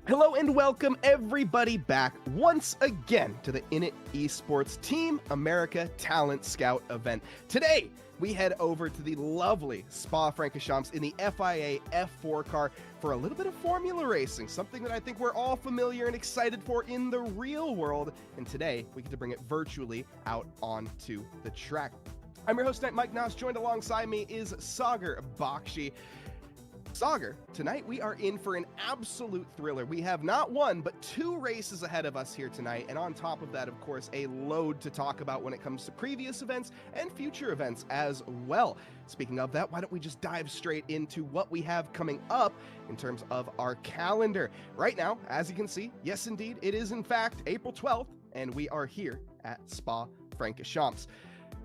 Hello and welcome everybody back once again to the Init Esports Team America Talent Scout event. Today, we head over to the lovely Spa Francorchamps in the FIA F4 car for a little bit of formula racing, something that I think we're all familiar and excited for in the real world. And today, we get to bring it virtually out onto the track. I'm your host tonight, Mike Noss. Joined alongside me is Sagar Bakshi. Sagar, tonight we are in for an absolute thriller. We have not one, but two races ahead of us here tonight. And on top of that, of course, a load to talk about when it comes to previous events and future events as well. Speaking of that, why don't we just dive straight into what we have coming up in terms of our calendar. Right now, as you can see, yes, indeed, it is in fact April 12th, and we are here at Spa Francorchamps.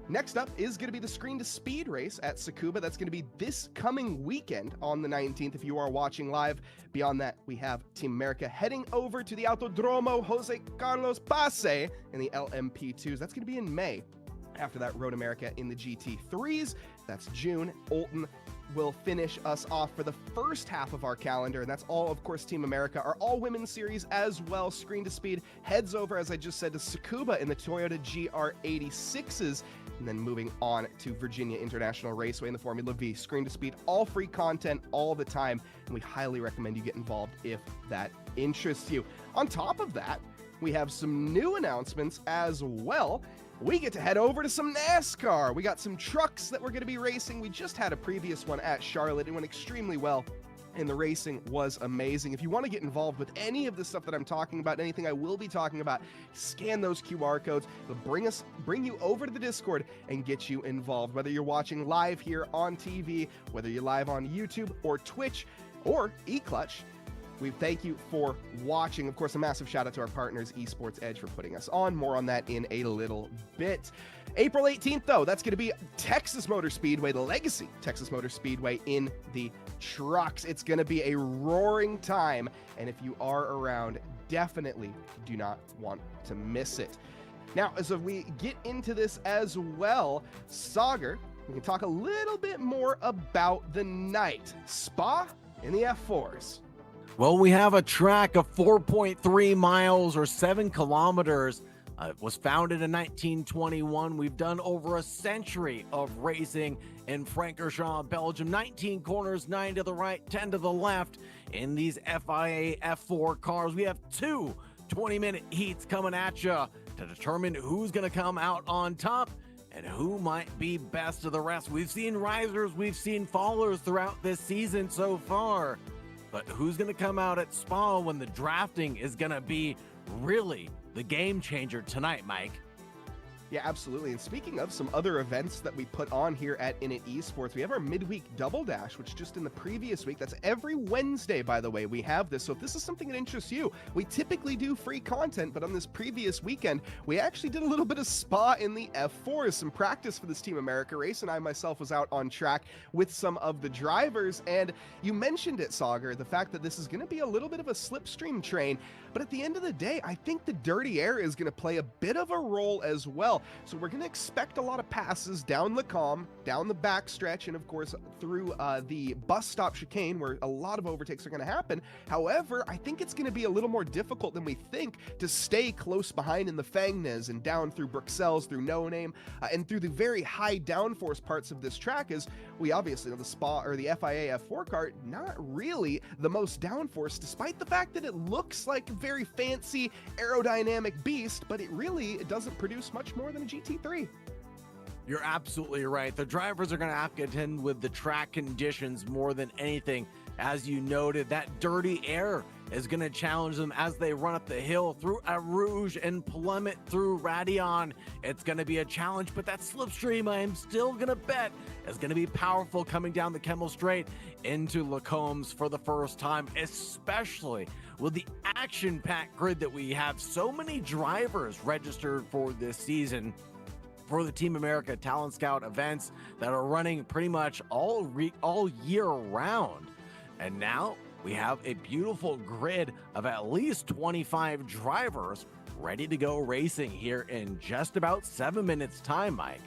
Next up is going to be the Screen to Speed race at Tsukuba. That's going to be this coming weekend on the 19th if you are watching live. Beyond that, we have Team America heading over to the Autodromo Jose Carlos Pace in the LMP2s. That's going to be in May. After that, Road America in the GT3s. That's June. Olton will finish us off for the first half of our calendar, and that's all, of course, Team America. Our all-women's series as well, Screen to Speed, heads over, as I just said, to Tsukuba in the Toyota GR86s, and then moving on to Virginia International Raceway in the Formula V. Screen to Speed, all free content all the time, and we highly recommend you get involved if that interests you. On top of that, we have some new announcements as well. We get to head over to some NASCAR. We got some trucks that we're going to be racing. We just had a previous one at Charlotte. It went extremely well, and the racing was amazing. If you want to get involved with any of the stuff that I'm talking about, anything I will be talking about, scan those QR codes. It'll bring you over to the Discord and get you involved. Whether you're watching live here on TV, whether you're live on YouTube or Twitch or eClutch, we thank you for watching. Of course, a massive shout out to our partners, Esports Edge, for putting us on. More on that in a little bit. April 18th, though, that's going to be Texas Motor Speedway, the legacy Texas Motor Speedway in the trucks. It's going to be a roaring time, and if you are around, definitely do not want to miss it. Now, as we get into this as well, Sagar, we can talk a little bit more about the night. Spa in the F4s. Well, we have a track of 4.3 miles or 7 kilometers. It was founded in 1921. We've done over a century of racing in Francorchamps, Belgium. 19 corners, 9 to the right, 10 to the left in these FIA F4 cars. We have two 20-minute heats coming at you to determine who's going to come out on top and who might be best of the rest. We've seen risers, we've seen fallers throughout this season so far. But who's going to come out at Spa when the drafting is going to be really the game changer tonight, Mike? Yeah, absolutely. And speaking of some other events that we put on here at Init Esports, we have our midweek double dash, which just in the previous week, that's every Wednesday, by the way, we have this. So if this is something that interests you, we typically do free content, but on this previous weekend, we actually did a little bit of Spa in the F4s, some practice for this Team America race, and I myself was out on track with some of the drivers. And you mentioned it, Sagar, the fact that this is going to be a little bit of a slipstream train, but at the end of the day, I think the dirty air is going to play a bit of a role as well. So we're going to expect a lot of passes down the calm, down the backstretch, and of course through the bus stop chicane where a lot of overtakes are going to happen. However, I think it's going to be a little more difficult than we think to stay close behind in the Fangnes and down through Bruxelles, through No Name, and through the very high downforce parts of this track, as we obviously know the Spa or the FIA F4 car, not really the most downforce, despite the fact that it looks like a very fancy aerodynamic beast, but it doesn't produce much more than a GT3. You're absolutely right. The drivers are going to have to contend with the track conditions more than anything. As you noted, that dirty air is going to challenge them as they run up the hill through Eau Rouge and plummet through Radion. It's going to be a challenge, but that slipstream, I am still going to bet, is going to be powerful coming down the Kemmel Straight into Lacombe's for the first time, especially with the action-packed grid that we have. So many drivers registered for this season for the Team America Talent Scout events that are running pretty much all year round. And now we have a beautiful grid of at least 25 drivers ready to go racing here in just about 7 minutes time, Mike.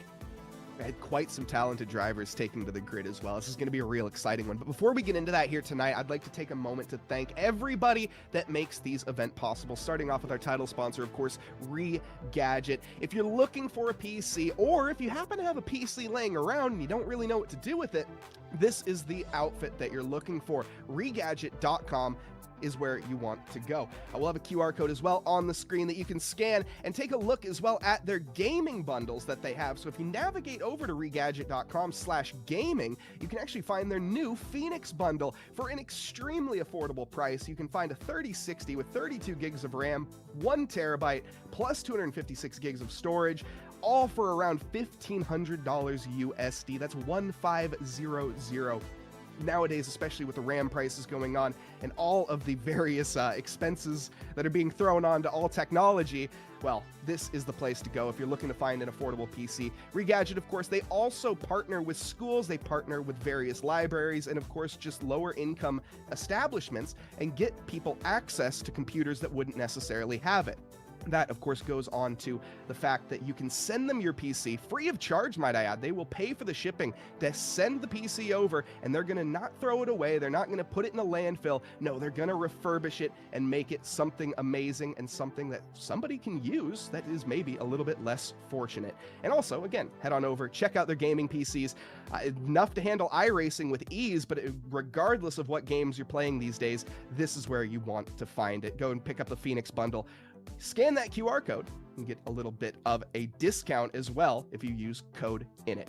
had quite some talented drivers taking to the grid as well. This is going to be a real exciting one. But before we get into that here tonight, I'd like to take a moment to thank everybody that makes these events possible, starting off with our title sponsor, of course, Regadget. If you're looking for a PC, or if you happen to have a PC laying around and you don't really know what to do with it, this is the outfit that you're looking for. Regadget.com is where you want to go. We'll have a QR code as well on the screen that you can scan and take a look as well at their gaming bundles that they have. So if you navigate over to regadget.com/gaming, you can actually find their new Phoenix bundle for an extremely affordable price. You can find a 3060 with 32 gigs of RAM, 1 terabyte, plus 256 gigs of storage, all for around $1,500 USD. That's 1500. Nowadays, especially with the RAM prices going on and all of the various expenses that are being thrown onto all technology, well, this is the place to go if you're looking to find an affordable PC. Regadget, of course, they also partner with schools, they partner with various libraries, and of course, just lower income establishments, and get people access to computers that wouldn't necessarily have it. That, of course, goes on to the fact that you can send them your PC free of charge, might I add. They will pay for the shipping to send the PC over, and they're going to not throw it away. They're not going to put it in a landfill. No, they're going to refurbish it and make it something amazing and something that somebody can use that is maybe a little bit less fortunate. And also, again, head on over, check out their gaming PCs. Enough to handle iRacing with ease, but regardless of what games you're playing these days, this is where you want to find it. Go and pick up the Phoenix bundle. Scan that QR code and get a little bit of a discount as well if you use code Init.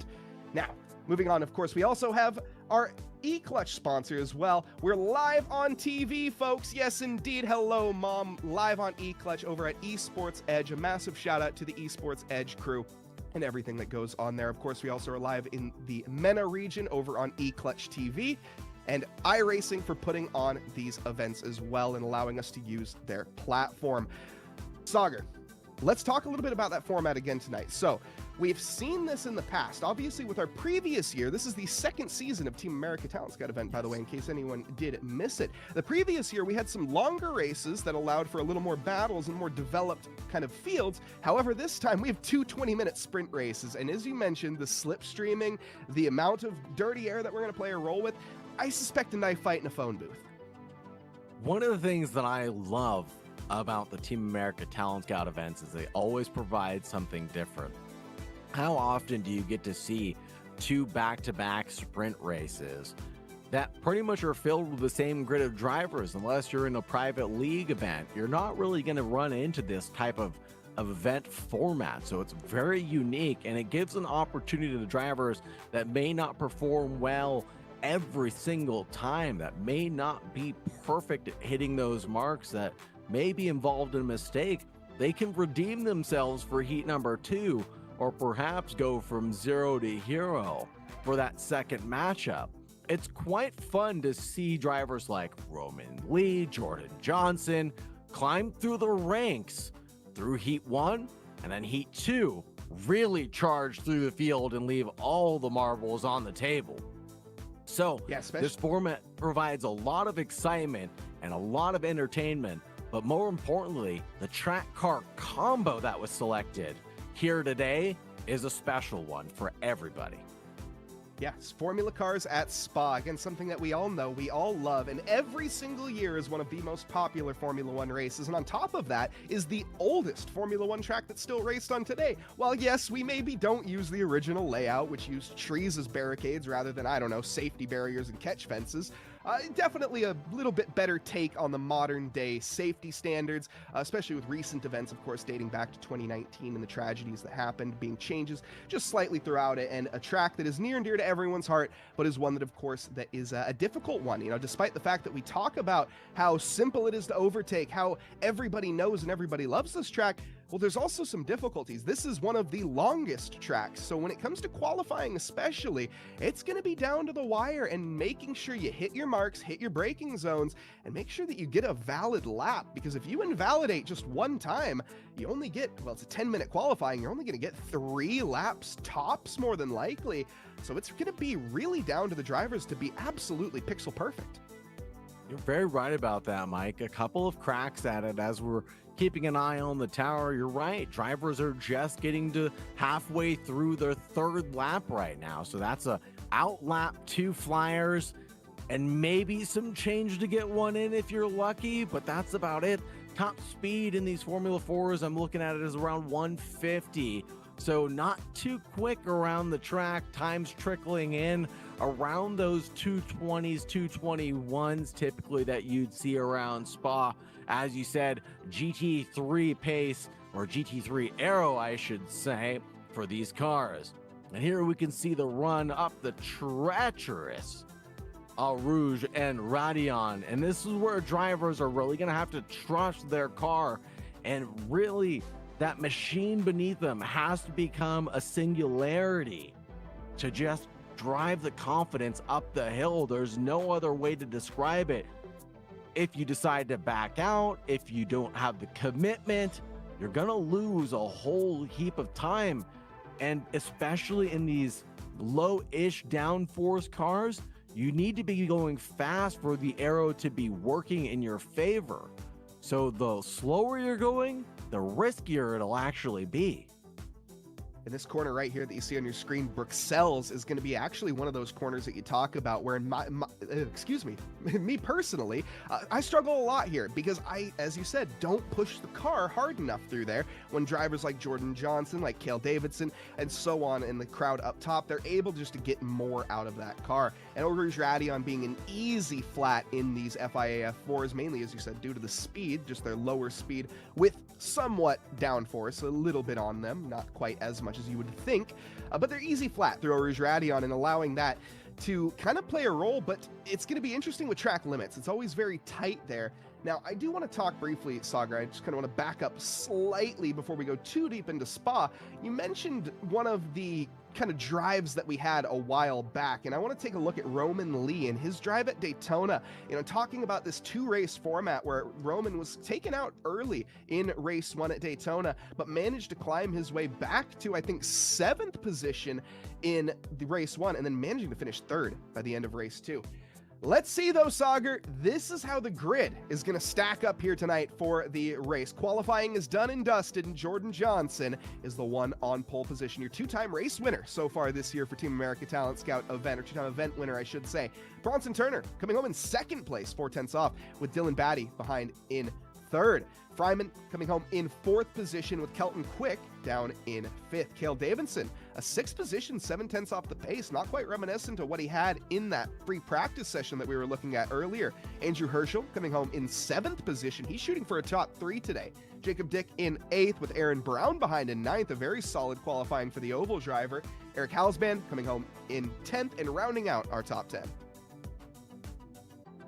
Now, moving on, of course, we also have our eClutch sponsor as well. We're live on TV, folks. Yes, indeed. Hello, Mom. Live on eClutch over at Esports Edge. A massive shout out to the Esports Edge crew and everything that goes on there. Of course, we also are live in the MENA region over on eClutch TV. And iRacing for putting on these events as well and allowing us to use their platform. Sagar, let's talk a little bit about that format again tonight. So we've seen this in the past. Obviously, with our previous year, this is the second season of Team America Talent Scout event, by the way, in case anyone did miss it. The previous year, we had some longer races that allowed for a little more battles and more developed kind of fields. However, this time we have two 20-minute sprint races. And as you mentioned, the slipstreaming, the amount of dirty air that we're going to play a role with, I suspect a knife fight in a phone booth. One of the things that I love about the Team America Talent Scout events is they always provide something different. How often do you get to see two back-to-back sprint races that pretty much are filled with the same grid of drivers? Unless you're in a private league event, you're not really going to run into this type of event format. So it's very unique, and it gives an opportunity to drivers that may not perform well every single time, that may not be perfect at hitting those marks, that may be involved in a mistake. They can redeem themselves for heat number 2, or perhaps go from 0 to hero for that second matchup. It's quite fun to see drivers like Roman Lee, Jordan Johnson climb through the ranks through heat 1 and then heat 2, really charge through the field and leave all the marbles on the table. So this format provides a lot of excitement and a lot of entertainment, but more importantly, the track car combo that was selected here today is a special one for everybody. Yes, Formula Cars at Spa. Again, something that we all know, we all love, and every single year is one of the most popular Formula One races. And on top of that is the oldest Formula One track that's still raced on today. While yes, we maybe don't use the original layout, which used trees as barricades rather than, I don't know, safety barriers and catch fences, definitely a little bit better take on the modern day safety standards, especially with recent events, of course, dating back to 2019 and the tragedies that happened, being changes just slightly throughout it, and a track that is near and dear to everyone's heart, but is one that, of course, that is a difficult one. You know, despite the fact that we talk about how simple it is to overtake, how everybody knows and everybody loves this track, well, there's also some difficulties. This is one of the longest tracks, so when it comes to qualifying especially, it's going to be down to the wire and making sure you hit your marks, hit your braking zones, and make sure that you get a valid lap, because if you invalidate just one time, you only get, well, it's a 10-minute qualifying, you're only going to get 3 laps tops more than likely, so it's going to be really down to the drivers to be absolutely pixel perfect. You're very right about that, Mike. A couple of cracks at it as we're keeping an eye on the tower. You're right. Drivers are just getting to halfway through their third lap right now. So that's a out lap, 2 flyers, and maybe some change to get one in if you're lucky, but that's about it. Top speed in these Formula 4s, I'm looking at it as around 150. So not too quick around the track. Times trickling in around those 220s, 221s typically that you'd see around Spa. As you said, GT3 pace, or GT3 aero, I should say, for these cars. And here we can see the run up the treacherous Eau Rouge and Radion. And this is where drivers are really going to have to trust their car, and really that machine beneath them has to become a singularity to just drive the confidence up the hill. There's no other way to describe it. If you decide to back out, if you don't have the commitment, you're going to lose a whole heap of time. And especially in these low-ish downforce cars, you need to be going fast for the aero to be working in your favor. So the slower you're going, the riskier it'll actually be. In this corner right here that you see on your screen, Bruxelles is going to be actually one of those corners that you talk about where excuse me, me personally, I struggle a lot here because as you said, don't push the car hard enough through there. When drivers like Jordan Johnson, like Cale Davidson, and so on in the crowd up top, they're able just to get more out of that car. And Eau Rouge Radion being an easy flat in these FIA F4s, mainly, as you said, due to the speed, just their lower speed with somewhat downforce, a little bit on them, not quite as much as you would think, but they're easy flat through Eau Rouge Radion, and allowing that to kind of play a role. But it's going to be interesting with track limits. It's always very tight there. Now, I do want to talk briefly, Sagar. I just kind of want to back up slightly before we go too deep into Spa. You mentioned one of the kind of drives that we had a while back, and I want to take a look at Roman Lee and his drive at Daytona. Talking about this 2-race format where Roman was taken out early in race 1 at Daytona, but managed to climb his way back to, I think, 7th position in the race 1, and then managing to finish 3rd by the end of race 2. Let's see though, Sagar. This is how the grid is going to stack up here tonight for the race. Qualifying is done and dusted, and Jordan Johnson is the one on pole position. Your 2-time race winner so far this year for Team America Talent Scout event, or 2-time event winner, I should say. Bronson Turner coming home in 2nd place, 4/10 off, with Dylan Batty behind in 3rd. Fryman coming home in 4th position, with Kelton Quick down in 5th. Cale Davidson, a 6th position, 7/10 off the pace, not quite reminiscent of what he had in that free practice session that we were looking at earlier. Andrew Herschel coming home in 7th position. He's shooting for a top 3 today. Jacob Dick in 8th, with Aaron Brown behind in 9th, a very solid qualifying for the oval driver. Eric Halsband coming home in 10th and rounding out our top 10.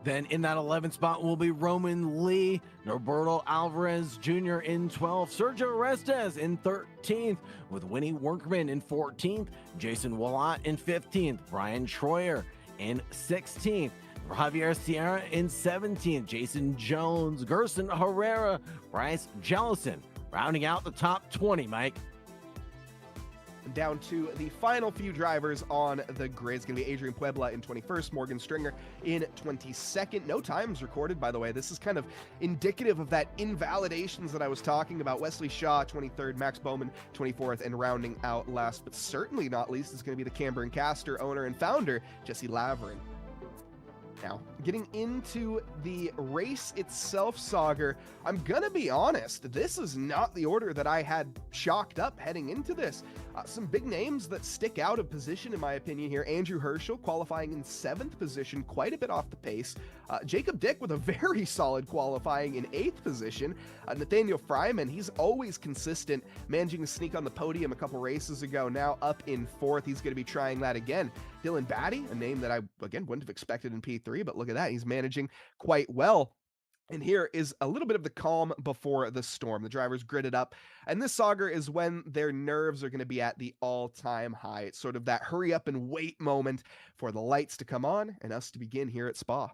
Then in that 11th spot will be Roman Lee, Roberto Alvarez Jr. in 12th, Sergio Restes in 13th, with Winnie Workman in 14th, Jason Willott in 15th, Brian Troyer in 16th, Javier Sierra in 17th, Jason Jones, Gerson Herrera, Bryce Jellison, rounding out the top 20, Mike. Down to the final few drivers on the grid. It's going to be Adrian Puebla in 21st, Morgan Stringer in 22nd. No times recorded, by the way. This is kind of indicative of that invalidations that I was talking about. Wesley Shaw, 23rd, Max Bowman, 24th, and rounding out last, but certainly not least, is going to be the Camber and Caster owner and founder, Jesse Laverin. Now, getting into the race itself, Sagar, I'm gonna be honest, this is not the order that I had chalked up heading into this. Some big names that stick out of position, in my opinion here. Andrew Herschel qualifying in 7th position, quite a bit off the pace. Jacob Dick with a very solid qualifying in 8th position. Nathaniel Fryman, he's always consistent, managing to sneak on the podium a couple races ago, now up in 4th. He's going to be trying that again. Dylan Batty, a name that I, again, wouldn't have expected in P3, but look at that. He's managing quite well. And here is a little bit of the calm before the storm. The drivers gridded up, and this, Sagar, is when their nerves are going to be at the all-time high. It's sort of that hurry up and wait moment for the lights to come on and us to begin here at Spa.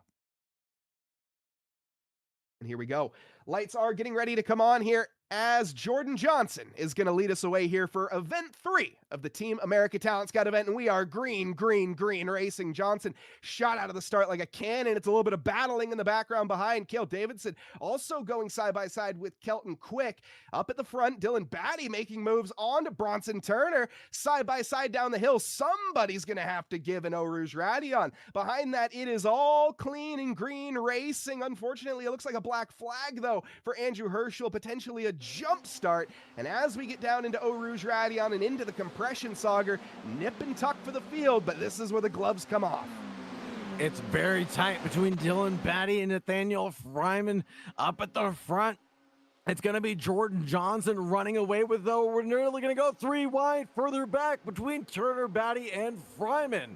And here we go. Lights are getting ready to come on here as Jordan Johnson is going to lead us away here for event 3 of the Team America Talent Scout event. And we are green racing. Johnson shot out of the start like a cannon. It's a little bit of battling in the background behind. Cale Davidson also going side by side with Kelton Quick. Up at the front, Dylan Batty making moves on to Bronson Turner. Side by side down the hill, somebody's going to have to give an Eau Rouge Radion. Behind that, it is all clean and green racing. Unfortunately, it looks like a black flag, though, for Andrew Herschel, potentially a jump start. And as we get down into Eau Rouge Radion and into the compression sauger, nip and tuck for the field, but this is where the gloves come off. It's very tight between Dylan Batty and Nathaniel Fryman up at the front. It's going to be Jordan Johnson running away with, though. We're nearly going to go 3 wide further back between Turner, Batty, and Fryman.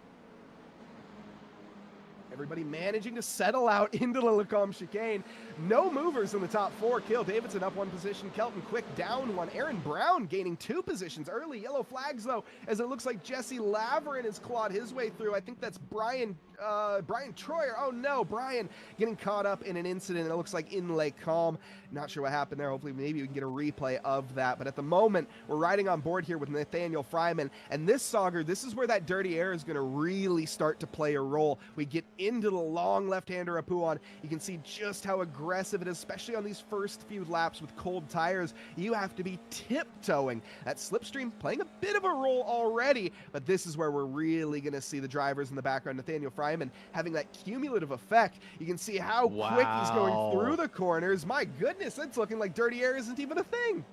Everybody managing to settle out into the Lacombe chicane. No movers in the top 4. Cale Davidson up 1 position. Kelton Quick down 1. Aaron Brown gaining 2 positions. Early yellow flags, though, as it looks like Jesse Laverin has clawed his way through. I think that's Brian Troyer. Oh no, Brian getting caught up in an incident, it looks like in Lacombe. Not sure what happened there. Hopefully maybe we can get a replay of that. But at the moment, we're riding on board here with Nathaniel Fryman. And this sauger, this is where that dirty air is going to really start to play a role. We get into the long left-hander Apuan. You can see just how aggressive it is, especially on these first few laps with cold tires. You have to be tiptoeing. That slipstream playing a bit of a role already, but this is where we're really going to see the drivers in the background. Nathaniel Fryman having that cumulative effect. You can see how quick he's going through the corners. My goodness, it's looking like dirty air isn't even a thing.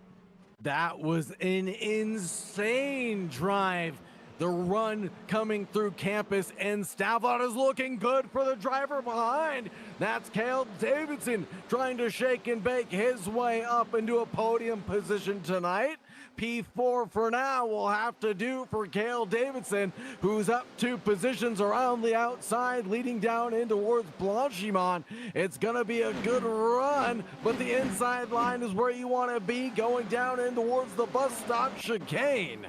That was an insane drive. The run coming through campus, and Stavlot is looking good for the driver behind. That's Cale Davidson trying to shake and bake his way up into a podium position tonight. P4 for now will have to do for Cale Davidson, who's up 2 positions around the outside, leading down in towards Blanchimont. It's going to be a good run, but the inside line is where you want to be, going down in towards the bus stop chicane.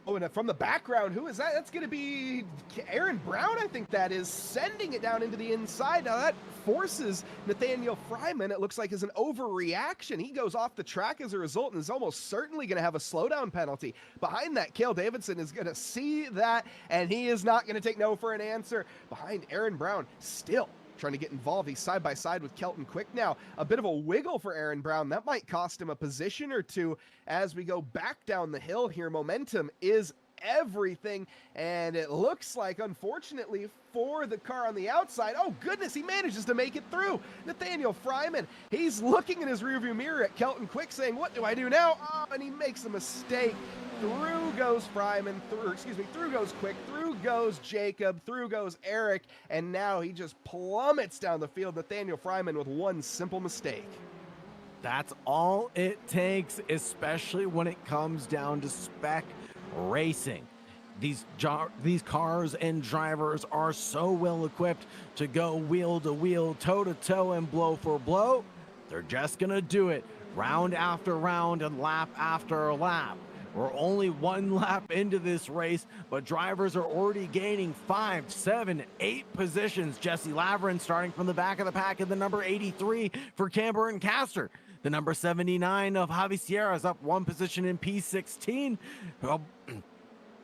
Oh, and from the background, who is that? That's going to be Aaron Brown, I think that is, sending it down into the inside. Now that forces Nathaniel Fryman, it looks like, is an overreaction. He goes off the track as a result and is almost certainly going to have a slowdown penalty. Behind that, Cale Davidson is going to see that, and he is not going to take no for an answer. Behind Aaron Brown, still trying to get involved. He's side by side with Kelton Quick now. A bit of a wiggle for Aaron Brown. That might cost him a position or 2 as we go back down the hill here. Momentum is everything, and it looks like, unfortunately for the car on the outside, oh goodness, he manages to make it through. Nathaniel Fryman, he's looking in his rearview mirror at Kelton Quick saying, what do I do now? Oh, and he makes a mistake. Through goes Fryman, through goes Quick, through goes Jacob, through goes Eric, and now he just plummets down the field. Nathaniel Fryman with 1 simple mistake. That's all it takes, especially when it comes down to spec racing. These cars and drivers are so well equipped to go wheel to wheel, toe to toe, and blow for blow. They're just gonna do it round after round and lap after lap. We're only 1 lap into this race, but drivers are already gaining 5, 7, 8 positions. Jesse Laverin starting from the back of the pack in the number 83 for Camber and Castor. The number 79 of Javi Sierra is up 1 position in P16.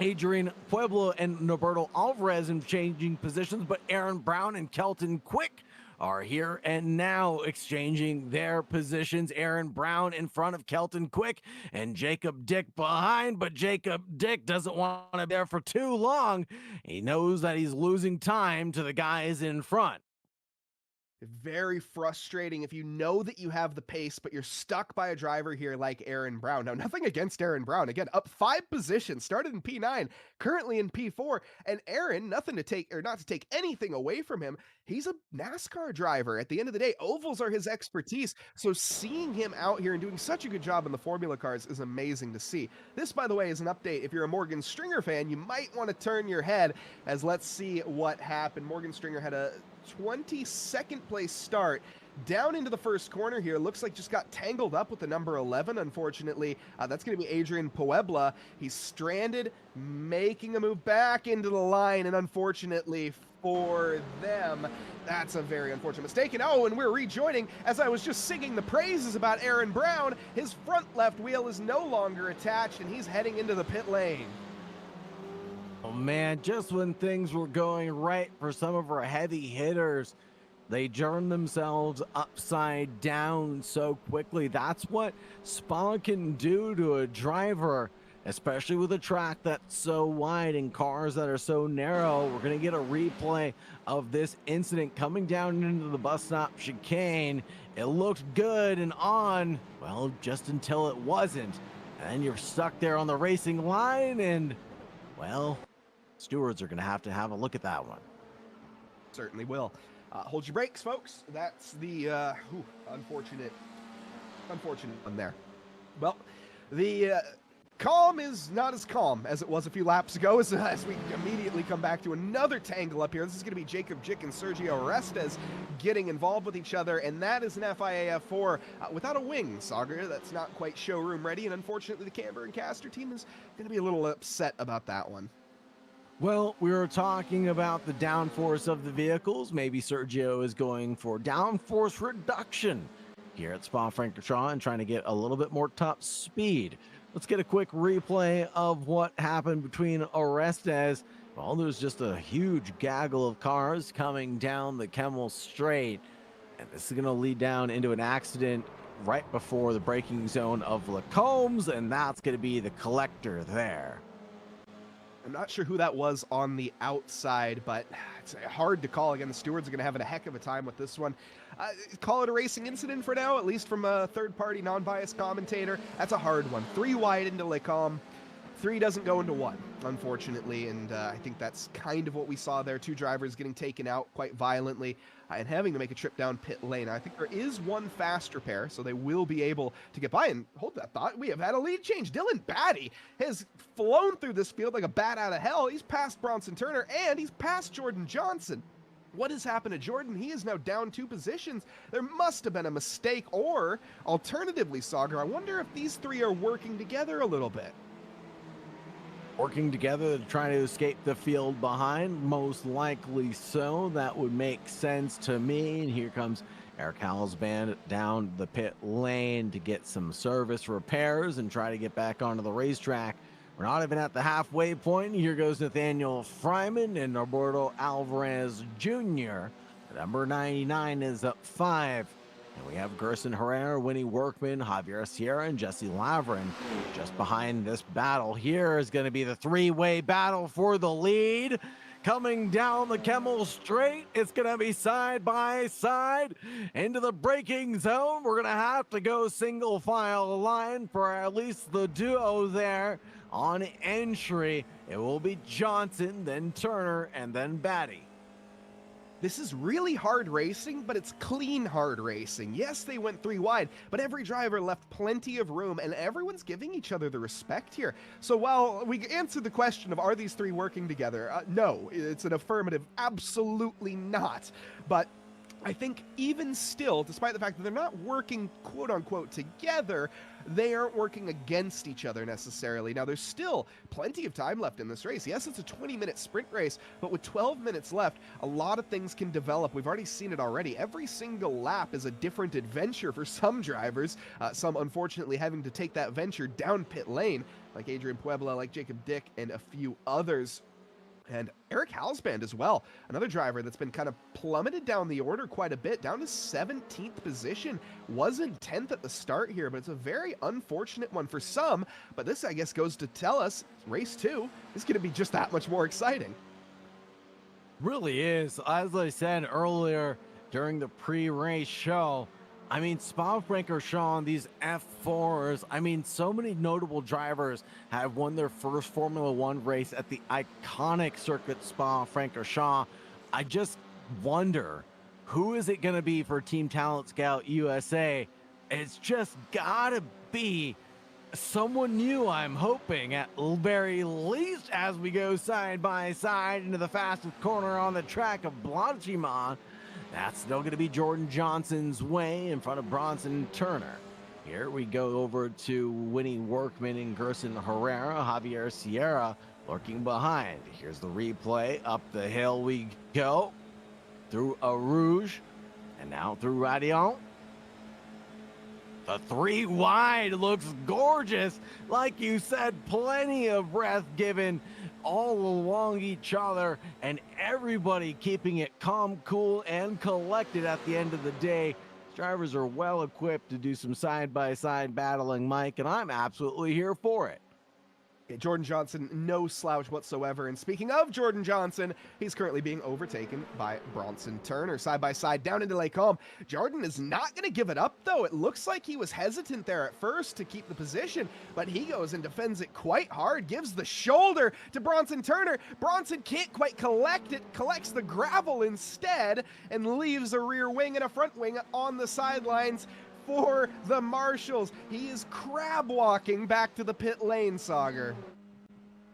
Adrian Pueblo and Norberto Alvarez in changing positions, but Aaron Brown and Kelton Quick are here and now exchanging their positions. Aaron Brown in front of Kelton Quick and Jacob Dick behind, but Jacob Dick doesn't want to be there for too long. He knows that he's losing time to the guys in front. Very frustrating if you know that you have the pace, but you're stuck by a driver here like Aaron Brown. Now, nothing against Aaron Brown. Again, up 5 positions, started in P9, currently in P4. And Aaron, nothing to take, or not to take anything away from him, he's a NASCAR driver. At the end of the day, ovals are his expertise. So seeing him out here and doing such a good job in the Formula cars is amazing to see. This, by the way, is an update. If you're a Morgan Stringer fan, you might want to turn your head as let's see what happened. Morgan Stringer had a 22nd place start down into the first corner here. Looks like just got tangled up with the number 11, unfortunately. That's going to be Adrian Puebla. He's stranded, making a move back into the line, and unfortunately for them. That's a very unfortunate mistake. And oh, and we're rejoining as I was just singing the praises about Aaron Brown. His front left wheel is no longer attached and he's heading into the pit lane. Oh man, just when things were going right for some of our heavy hitters, they turned themselves upside down so quickly. That's what Spa can do to a driver, especially with a track that's so wide and cars that are so narrow. We're going to get a replay of this incident coming down into the bus stop chicane. It looked good and on, well, just until it wasn't. And then you're stuck there on the racing line and, well, stewards are going to have a look at that one. Certainly will. Hold your brakes, folks. That's the unfortunate one there. Well, the calm is not as calm as it was a few laps ago as we immediately come back to another tangle up here. This is going to be Jacob Jick and Sergio Orestes getting involved with each other, and that is an FIA F4 without a wing, Sagar. That's not quite showroom ready, and unfortunately the Camber and Caster team is going to be a little upset about that one. Well, we were talking about the downforce of the vehicles. Maybe Sergio is going for downforce reduction here at Spa Francorchamps and trying to get a little bit more top speed. Let's get a quick replay of what happened between Orestes. Well, there's just a huge gaggle of cars coming down the Kemmel Straight, and this is going to lead down into an accident right before the braking zone of Lacombs, and that's going to be the collector there. I'm not sure who that was on the outside, but it's hard to call. Again, the stewards are going to have a heck of a time with this one. Call it a racing incident for now, at least from a third-party, non-biased commentator. That's a hard one. 3 wide into Lecom. 3 doesn't go into 1, unfortunately, and I think that's kind of what we saw there. 2 drivers getting taken out quite violently and having to make a trip down pit lane. I think there is 1 fast repair, so they will be able to get by. And hold that thought, we have had a lead change. Dylan Batty has flown through this field like a bat out of hell. He's past Bronson Turner, and he's past Jordan Johnson. What has happened to Jordan? He is now down 2 positions. There must have been a mistake, or alternatively, Sagar, I wonder if these 3 are working together a little bit. Working together to try to escape the field behind, most likely so. That would make sense to me. And here comes Eric Halsband down the pit lane to get some service repairs and try to get back onto the racetrack. We're not even at the halfway point. Here goes Nathaniel Fryman and Roberto Alvarez Jr. Number 99 is up 5. And we have Gerson Herrera, Winnie Workman, Javier Sierra, and Jesse Lavrin. Just behind this battle here is going to be the 3-way battle for the lead. Coming down the Kemmel Straight, it's going to be side by side into the braking zone. We're going to have to go single file line for at least the duo there on entry. It will be Johnson, then Turner, and then Batty. This is really hard racing, but it's clean hard racing. Yes, they went 3 wide, but every driver left plenty of room, and everyone's giving each other the respect here. So while we answered the question of are these 3 working together, no, it's an affirmative, absolutely not. But I think even still, despite the fact that they're not working quote-unquote together, they aren't working against each other necessarily. Now, there's still plenty of time left in this race. Yes, it's a 20-minute sprint race, but with 12 minutes left, a lot of things can develop. We've already seen it already. Every single lap is a different adventure for some drivers, some unfortunately having to take that venture down pit lane, like Adrian Puebla, like Jacob Dick, and a few others. And Eric Halsband as well, another driver that's been kind of plummeted down the order quite a bit, down to 17th position. Wasn't 10th at the start here, but it's a very unfortunate one for some. But this, I guess, goes to tell us race 2 is going to be just that much more exciting. Really is. As I said earlier during the pre-race show, I mean, Spa Francorchamps, these F4s, I mean, so many notable drivers have won their first Formula One race at the iconic circuit Spa Francorchamps. I just wonder, who is it going to be for Team Talent Scout USA? It's just got to be someone new, I'm hoping, at very least, as we go side by side into the fastest corner on the track of Blanchimont. That's still going to be Jordan Johnson's way in front of Bronson Turner. Here we go over to Winnie Workman and Gerson Herrera. Javier Sierra lurking behind. Here's the replay. Up the hill we go. Through a Rouge. And now through Radion. The 3 wide looks gorgeous. Like you said, plenty of breath given all along each other, and everybody keeping it calm, cool, and collected at the end of the day. Drivers are well equipped to do some side-by-side battling, Mike, and I'm absolutely here for it. Jordan Johnson, no slouch whatsoever. And speaking of Jordan Johnson, he's currently being overtaken by Bronson Turner side by side down into Lake Holm. Jordan is not going to give it up, though. It looks like he was hesitant there at first to keep the position, but he goes and defends it quite hard, gives the shoulder to Bronson Turner. Bronson can't quite collect it, collects the gravel instead, and leaves a rear wing and a front wing on the sidelines for the Marshals. He is crab walking back to the pit lane, Sauger.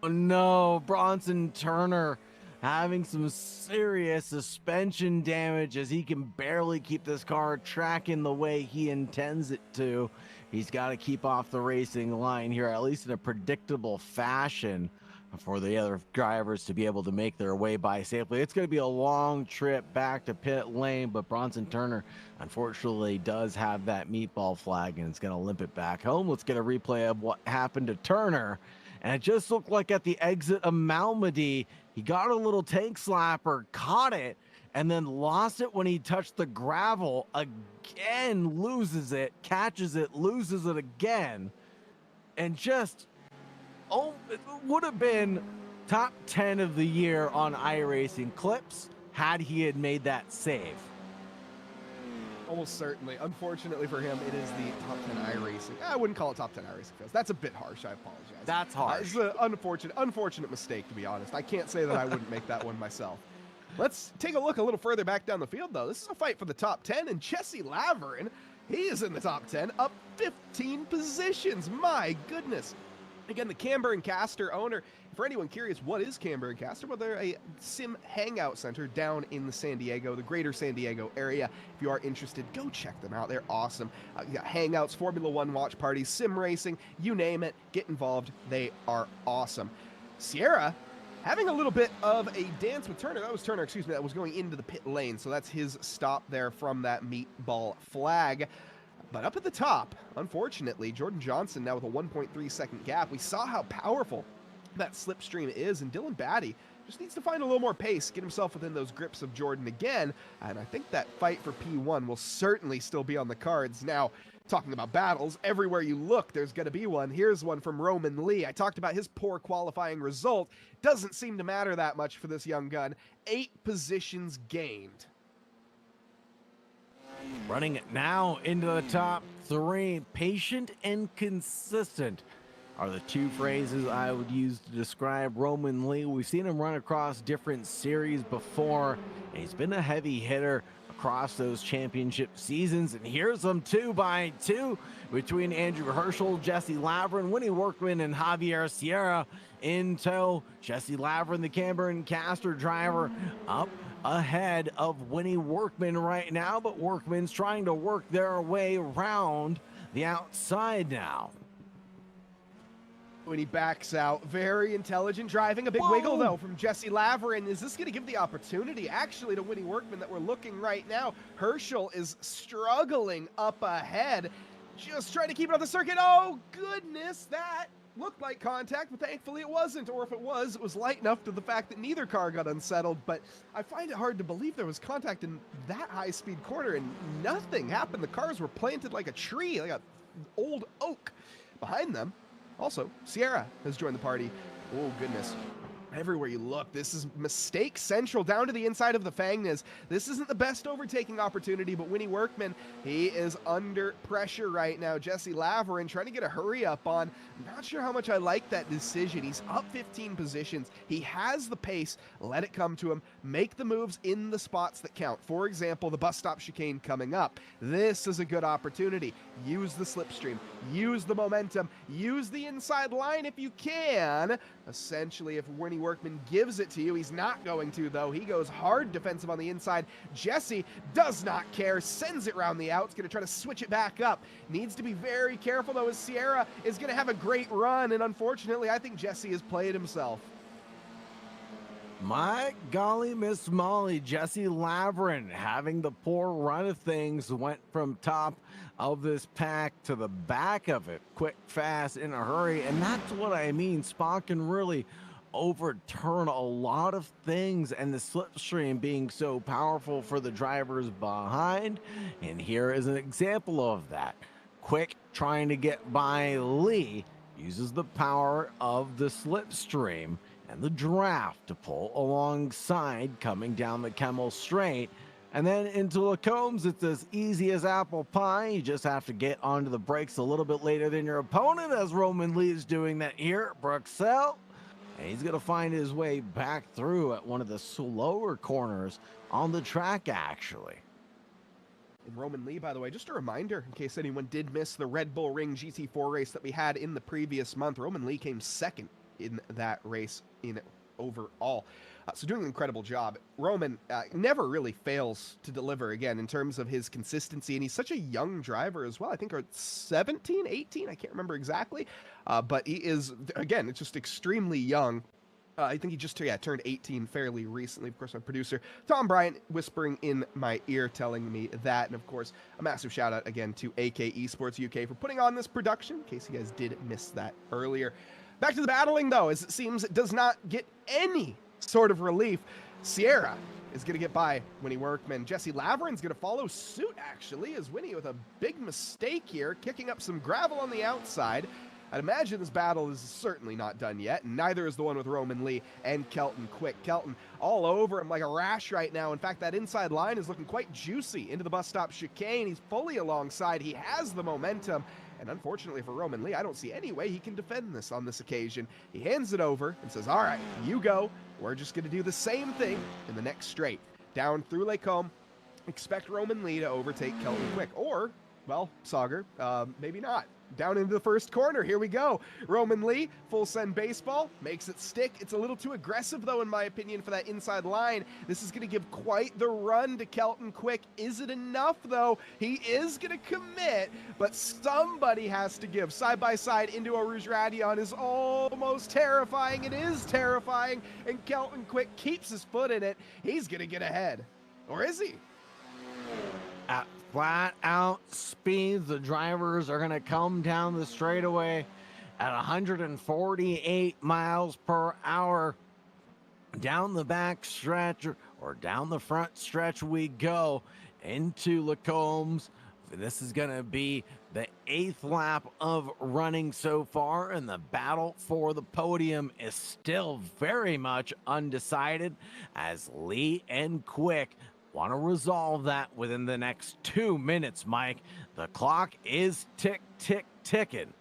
Oh no, Bronson Turner having some serious suspension damage as he can barely keep this car tracking the way he intends it to. He's got to keep off the racing line here, at least in a predictable fashion, for the other drivers to be able to make their way by safely. It's going to be a long trip back to pit lane, but Bronson Turner unfortunately does have that meatball flag and it's going to limp it back home. Let's get a replay of what happened to Turner. And it just looked like at the exit of Malmedy, he got a little tank slapper, caught it, and then lost it when he touched the gravel. Again, loses it, catches it, loses it again. And just, oh, it would have been top 10 of the year on iRacing clips had he had made that save. Almost certainly. Unfortunately for him, it is the top 10 iRacing. I wouldn't call it top 10 iRacing fails. That's a bit harsh. I apologize. That's harsh. It's an unfortunate mistake, to be honest. I can't say that I wouldn't make that one myself. Let's take a look a little further back down the field, though. This is a fight for the top 10, and Jesse Laverin, he is in the top 10, up 15 positions. My goodness. Again, the Camber and Caster owner. For anyone curious, what is Camber and Caster? Well, they're a sim hangout center down in the San Diego, the greater San Diego area. If you are interested, go check them out. They're awesome. You got hangouts, Formula One watch parties, sim racing, you name it. Get involved. They are awesome. Sierra having a little bit of a dance with Turner. That was Turner, excuse me, that was going into the pit lane. So that's his stop there from that meatball flag. But up at the top, unfortunately, Jordan Johnson now with a 1.3 second gap. We saw how powerful that slipstream is, and Dylan Batty just needs to find a little more pace, get himself within those grips of Jordan again, and I think that fight for P1 will certainly still be on the cards. Now, talking about battles, everywhere you look, there's going to be one. Here's one from Roman Lee. I talked about his poor qualifying result. Doesn't seem to matter that much for this young gun. 8 positions gained. Running it now into the top 3. Patient and consistent are the 2 phrases I would use to describe Roman Lee. We've seen him run across different series before, and he's been a heavy hitter across those championship seasons. And here's them 2 by 2 between Andrew Herschel, Jesse Laverin, Winnie Workman, and Javier Sierra in tow. Jesse Laverin, the Camber and Caster driver, up ahead of Winnie Workman right now, but Workman's trying to work their way around the outside now. When he backs out, very intelligent driving. A big wiggle, though, from Jesse Laverin. Is this going to give the opportunity, actually, to Winnie Workman that we're looking right now? Herschel is struggling up ahead, just trying to keep it on the circuit. Oh, goodness, that looked like contact, but thankfully it wasn't. Or if it was light enough to the fact that neither car got unsettled. But I find it hard to believe there was contact in that high-speed corner, and nothing happened. The cars were planted like a tree, like an old oak behind them. Also, Sierra has joined the party. Oh, goodness. Everywhere you look, this is mistake central down to the inside of the Fangnas. This isn't the best overtaking opportunity, but Winnie Workman, he is under pressure right now. Jesse Laverin trying to get a hurry up on. I'm not sure how much I like that decision. He's up 15 positions. He has the pace. Let it come to him. Make the moves in the spots that count. For example, the bus stop chicane coming up. This is a good opportunity. Use the slipstream. Use the momentum. Use the inside line if you can. Essentially, if Winnie Workman gives it to you. He's not going to, though. He goes hard defensive on the inside. Jesse does not care, sends it around the out. He's going to try to switch it back up. Needs to be very careful, though, as Sierra is going to have a great run, and unfortunately, I think Jesse has played himself. My golly, Miss Molly, Jesse Lavrin having the poor run of things, went from top of this pack to the back of it, quick, fast, in a hurry, and that's what I mean. Spa can really overturn a lot of things, and the slipstream being so powerful for the drivers behind, and here is an example of that. Quick trying to get by Lee uses the power of the slipstream and the draft to pull alongside coming down the Kemmel straight. And then into Lacombe's, it's as easy as apple pie. You just have to get onto the brakes a little bit later than your opponent, as Roman Lee is doing that here at Bruxelles. And he's going to find his way back through at one of the slower corners on the track, actually. And Roman Lee, by the way, just a reminder, in case anyone did miss the Red Bull Ring GT4 race that we had in the previous month, Roman Lee came second in that race in overall. So doing an incredible job. Roman never really fails to deliver, again, in terms of his consistency, and he's such a young driver as well. I think 17, 18, I can't remember exactly, but he is, again, it's just extremely young. I think he just turned 18 fairly recently. Of course, my producer, Tom Bryant, whispering in my ear, telling me that. And of course, a massive shout out again to AK Esports UK for putting on this production, in case you guys did miss that earlier. Back to the battling, though, as it seems it does not get any sort of relief. Sierra is going to get by Winnie Workman. Jesse Lavrin's going to follow suit, actually, as Winnie with a big mistake here, kicking up some gravel on the outside. I'd imagine this battle is certainly not done yet, and neither is the one with Roman Lee and Kelton Quick. Kelton all over him like a rash right now. In fact, that inside line is looking quite juicy into the bus stop chicane. He's fully alongside. He has the momentum. And unfortunately for Roman Lee, I don't see any way he can defend this on this occasion. He hands it over and says, all right, you go. We're just going to do the same thing in the next straight. Down through Lacombe. Expect Roman Lee to overtake Kelton Quick. Or, well, Sauger, maybe not. Down into the first corner. Here we go. Roman Lee, full send baseball, makes it stick. It's a little too aggressive, though, in my opinion, for that inside line. This is going to give quite the run to Kelton Quick. Is it enough, though? He is going to commit, but somebody has to give. Side by side into a Rouge Radion is almost terrifying. It is terrifying, and Kelton Quick keeps his foot in it. He's going to get ahead. Or is he? At flat out speeds, the drivers are going to come down the straightaway at 148 miles per hour. Down the back stretch or down the front stretch we go into Lacombe's. This is going to be the 8th lap of running so far, and the battle for the podium is still very much undecided, as Lee and Quick want to resolve that within the next 2 minutes, Mike. The clock is ticking.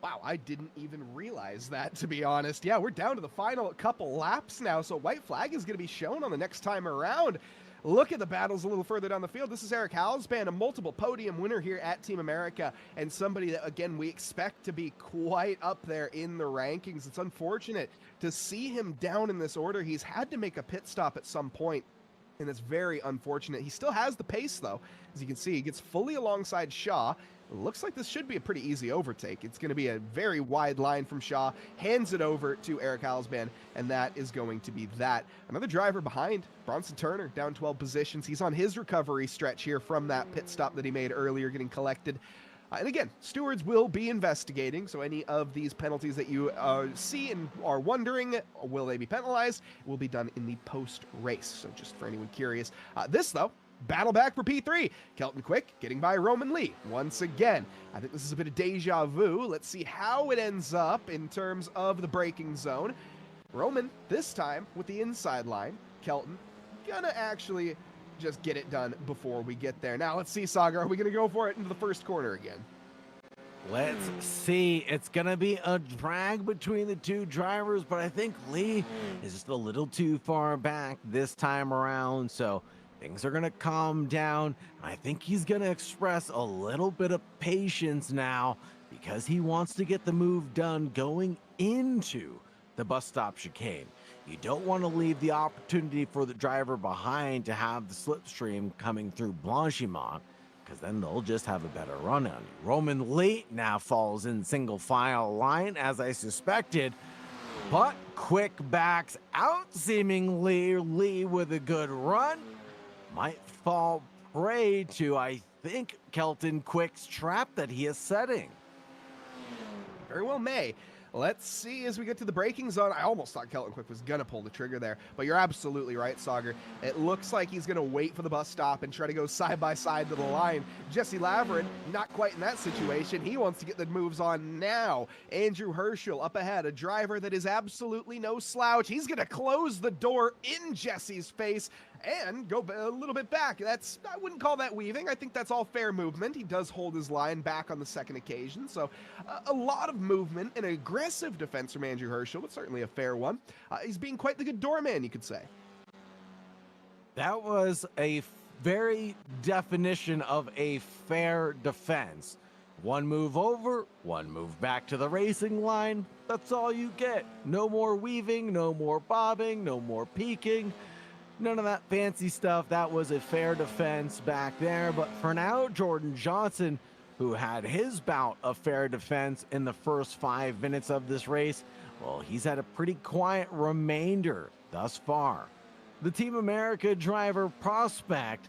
Wow, I didn't even realize that, to be honest. Yeah, we're down to the final couple laps now, so white flag is going to be shown on the next time around. Look at the battles a little further down the field. This is Eric Halsband, a multiple podium winner here at Team America, and somebody that, again, we expect to be quite up there in the rankings. It's unfortunate to see him down in this order. He's had to make a pit stop at some point, and it's very unfortunate. He still has the pace, though. As you can see, he gets fully alongside Shaw. It looks like this should be a pretty easy overtake. It's going to be a very wide line from Shaw, hands it over to Eric Halsband, and that is going to be that. Another driver behind, Bronson Turner, down 12 positions. He's on his recovery stretch here from that pit stop that he made earlier, getting collected. And again, stewards will be investigating, so any of these penalties that you see and are wondering, will they be penalized, will be done in the post-race. So just for anyone curious. This, though, battle back for P3. Kelton Quick getting by Roman Lee once again. I think this is a bit of deja vu. Let's see how it ends up in terms of the braking zone. Roman, this time, with the inside line. Kelton gonna actually just get it done before we get there. Now, let's see, Saga, are we going to go for it into the first corner again? Let's see. It's going to be a drag between the two drivers, but I think Lee is just a little too far back this time around, so things are going to calm down. I think he's going to express a little bit of patience now because he wants to get the move done going into the bus stop chicane. You don't want to leave the opportunity for the driver behind to have the slipstream coming through Blanchimont, because then they'll just have a better run on you. Roman Lee now falls in single file line, as I suspected, but Quick backs out seemingly. Lee with a good run might fall prey to, I think, Kelton Quick's trap that he is setting. Very well may. Let's see as we get to the braking zone. I almost thought Kelton Quick was going to pull the trigger there, but you're absolutely right, Sauger. It looks like he's going to wait for the bus stop and try to go side by side to the line. Jesse Laverin, not quite in that situation. He wants to get the moves on now. Andrew Herschel up ahead, a driver that is absolutely no slouch. He's going to close the door in Jesse's face and go a little bit back. I wouldn't call that weaving. I think that's all fair movement. He does hold his line back on the second occasion, so a lot of movement, an aggressive defense from Andrew Herschel, but certainly a fair one. He's being quite the good doorman, you could say. That was a very definition of a fair defense. One move over, one move back to the racing line. That's all you get. No more weaving, no more bobbing, no more peeking. None of that fancy stuff. That was a fair defense back there. But for now, Jordan Johnson, who had his bout of fair defense in the first 5 minutes of this race, well, he's had a pretty quiet remainder thus far. The Team America driver prospect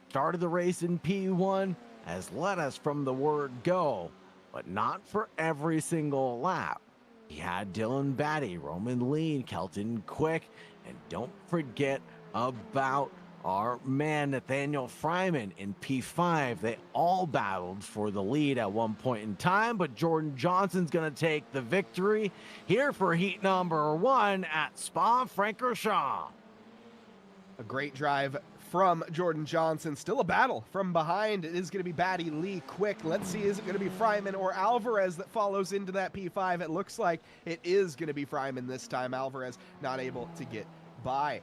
started the race in P1, has led us from the word go, but not for every single lap. He had Dylan Batty, Roman Lee, Kelton Quick, and don't forget about our man Nathaniel Fryman in P5. They all battled for the lead at one point in time, but Jordan Johnson's going to take the victory here for heat number 1 at Spa Francorchamps. A great drive from Jordan Johnson. Still a battle from behind. It is going to be Batty, Lee, Quick. Let's see, is it going to be Fryman or Alvarez that follows into that P5? It looks like it is going to be Fryman this time. Alvarez not able to get by.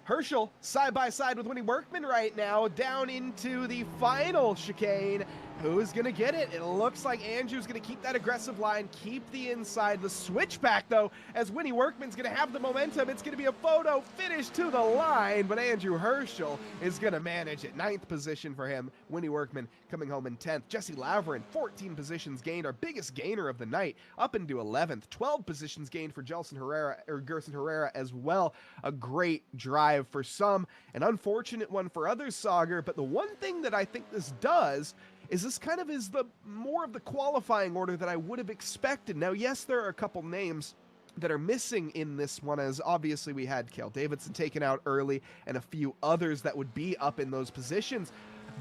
Herschel side by side with Winnie Workman right now, down into the final chicane. Who's going to get it? It looks like Andrew's going to keep that aggressive line, keep the inside. The switchback, though, as Winnie Workman's going to have the momentum. It's going to be a photo finish to the line, but Andrew Herschel is going to manage it. 9th position for him. Winnie Workman coming home in 10th. Jesse Laverin, 14 positions gained, our biggest gainer of the night, up into 11th. 12 positions gained for Gerson Herrera as well. A great drive for some, an unfortunate one for others, Sauger, but the one thing that I think this does is this kind of is the more of the qualifying order that I would have expected. Now, yes, there are a couple names that are missing in this one, as obviously we had Cale Davidson taken out early and a few others that would be up in those positions.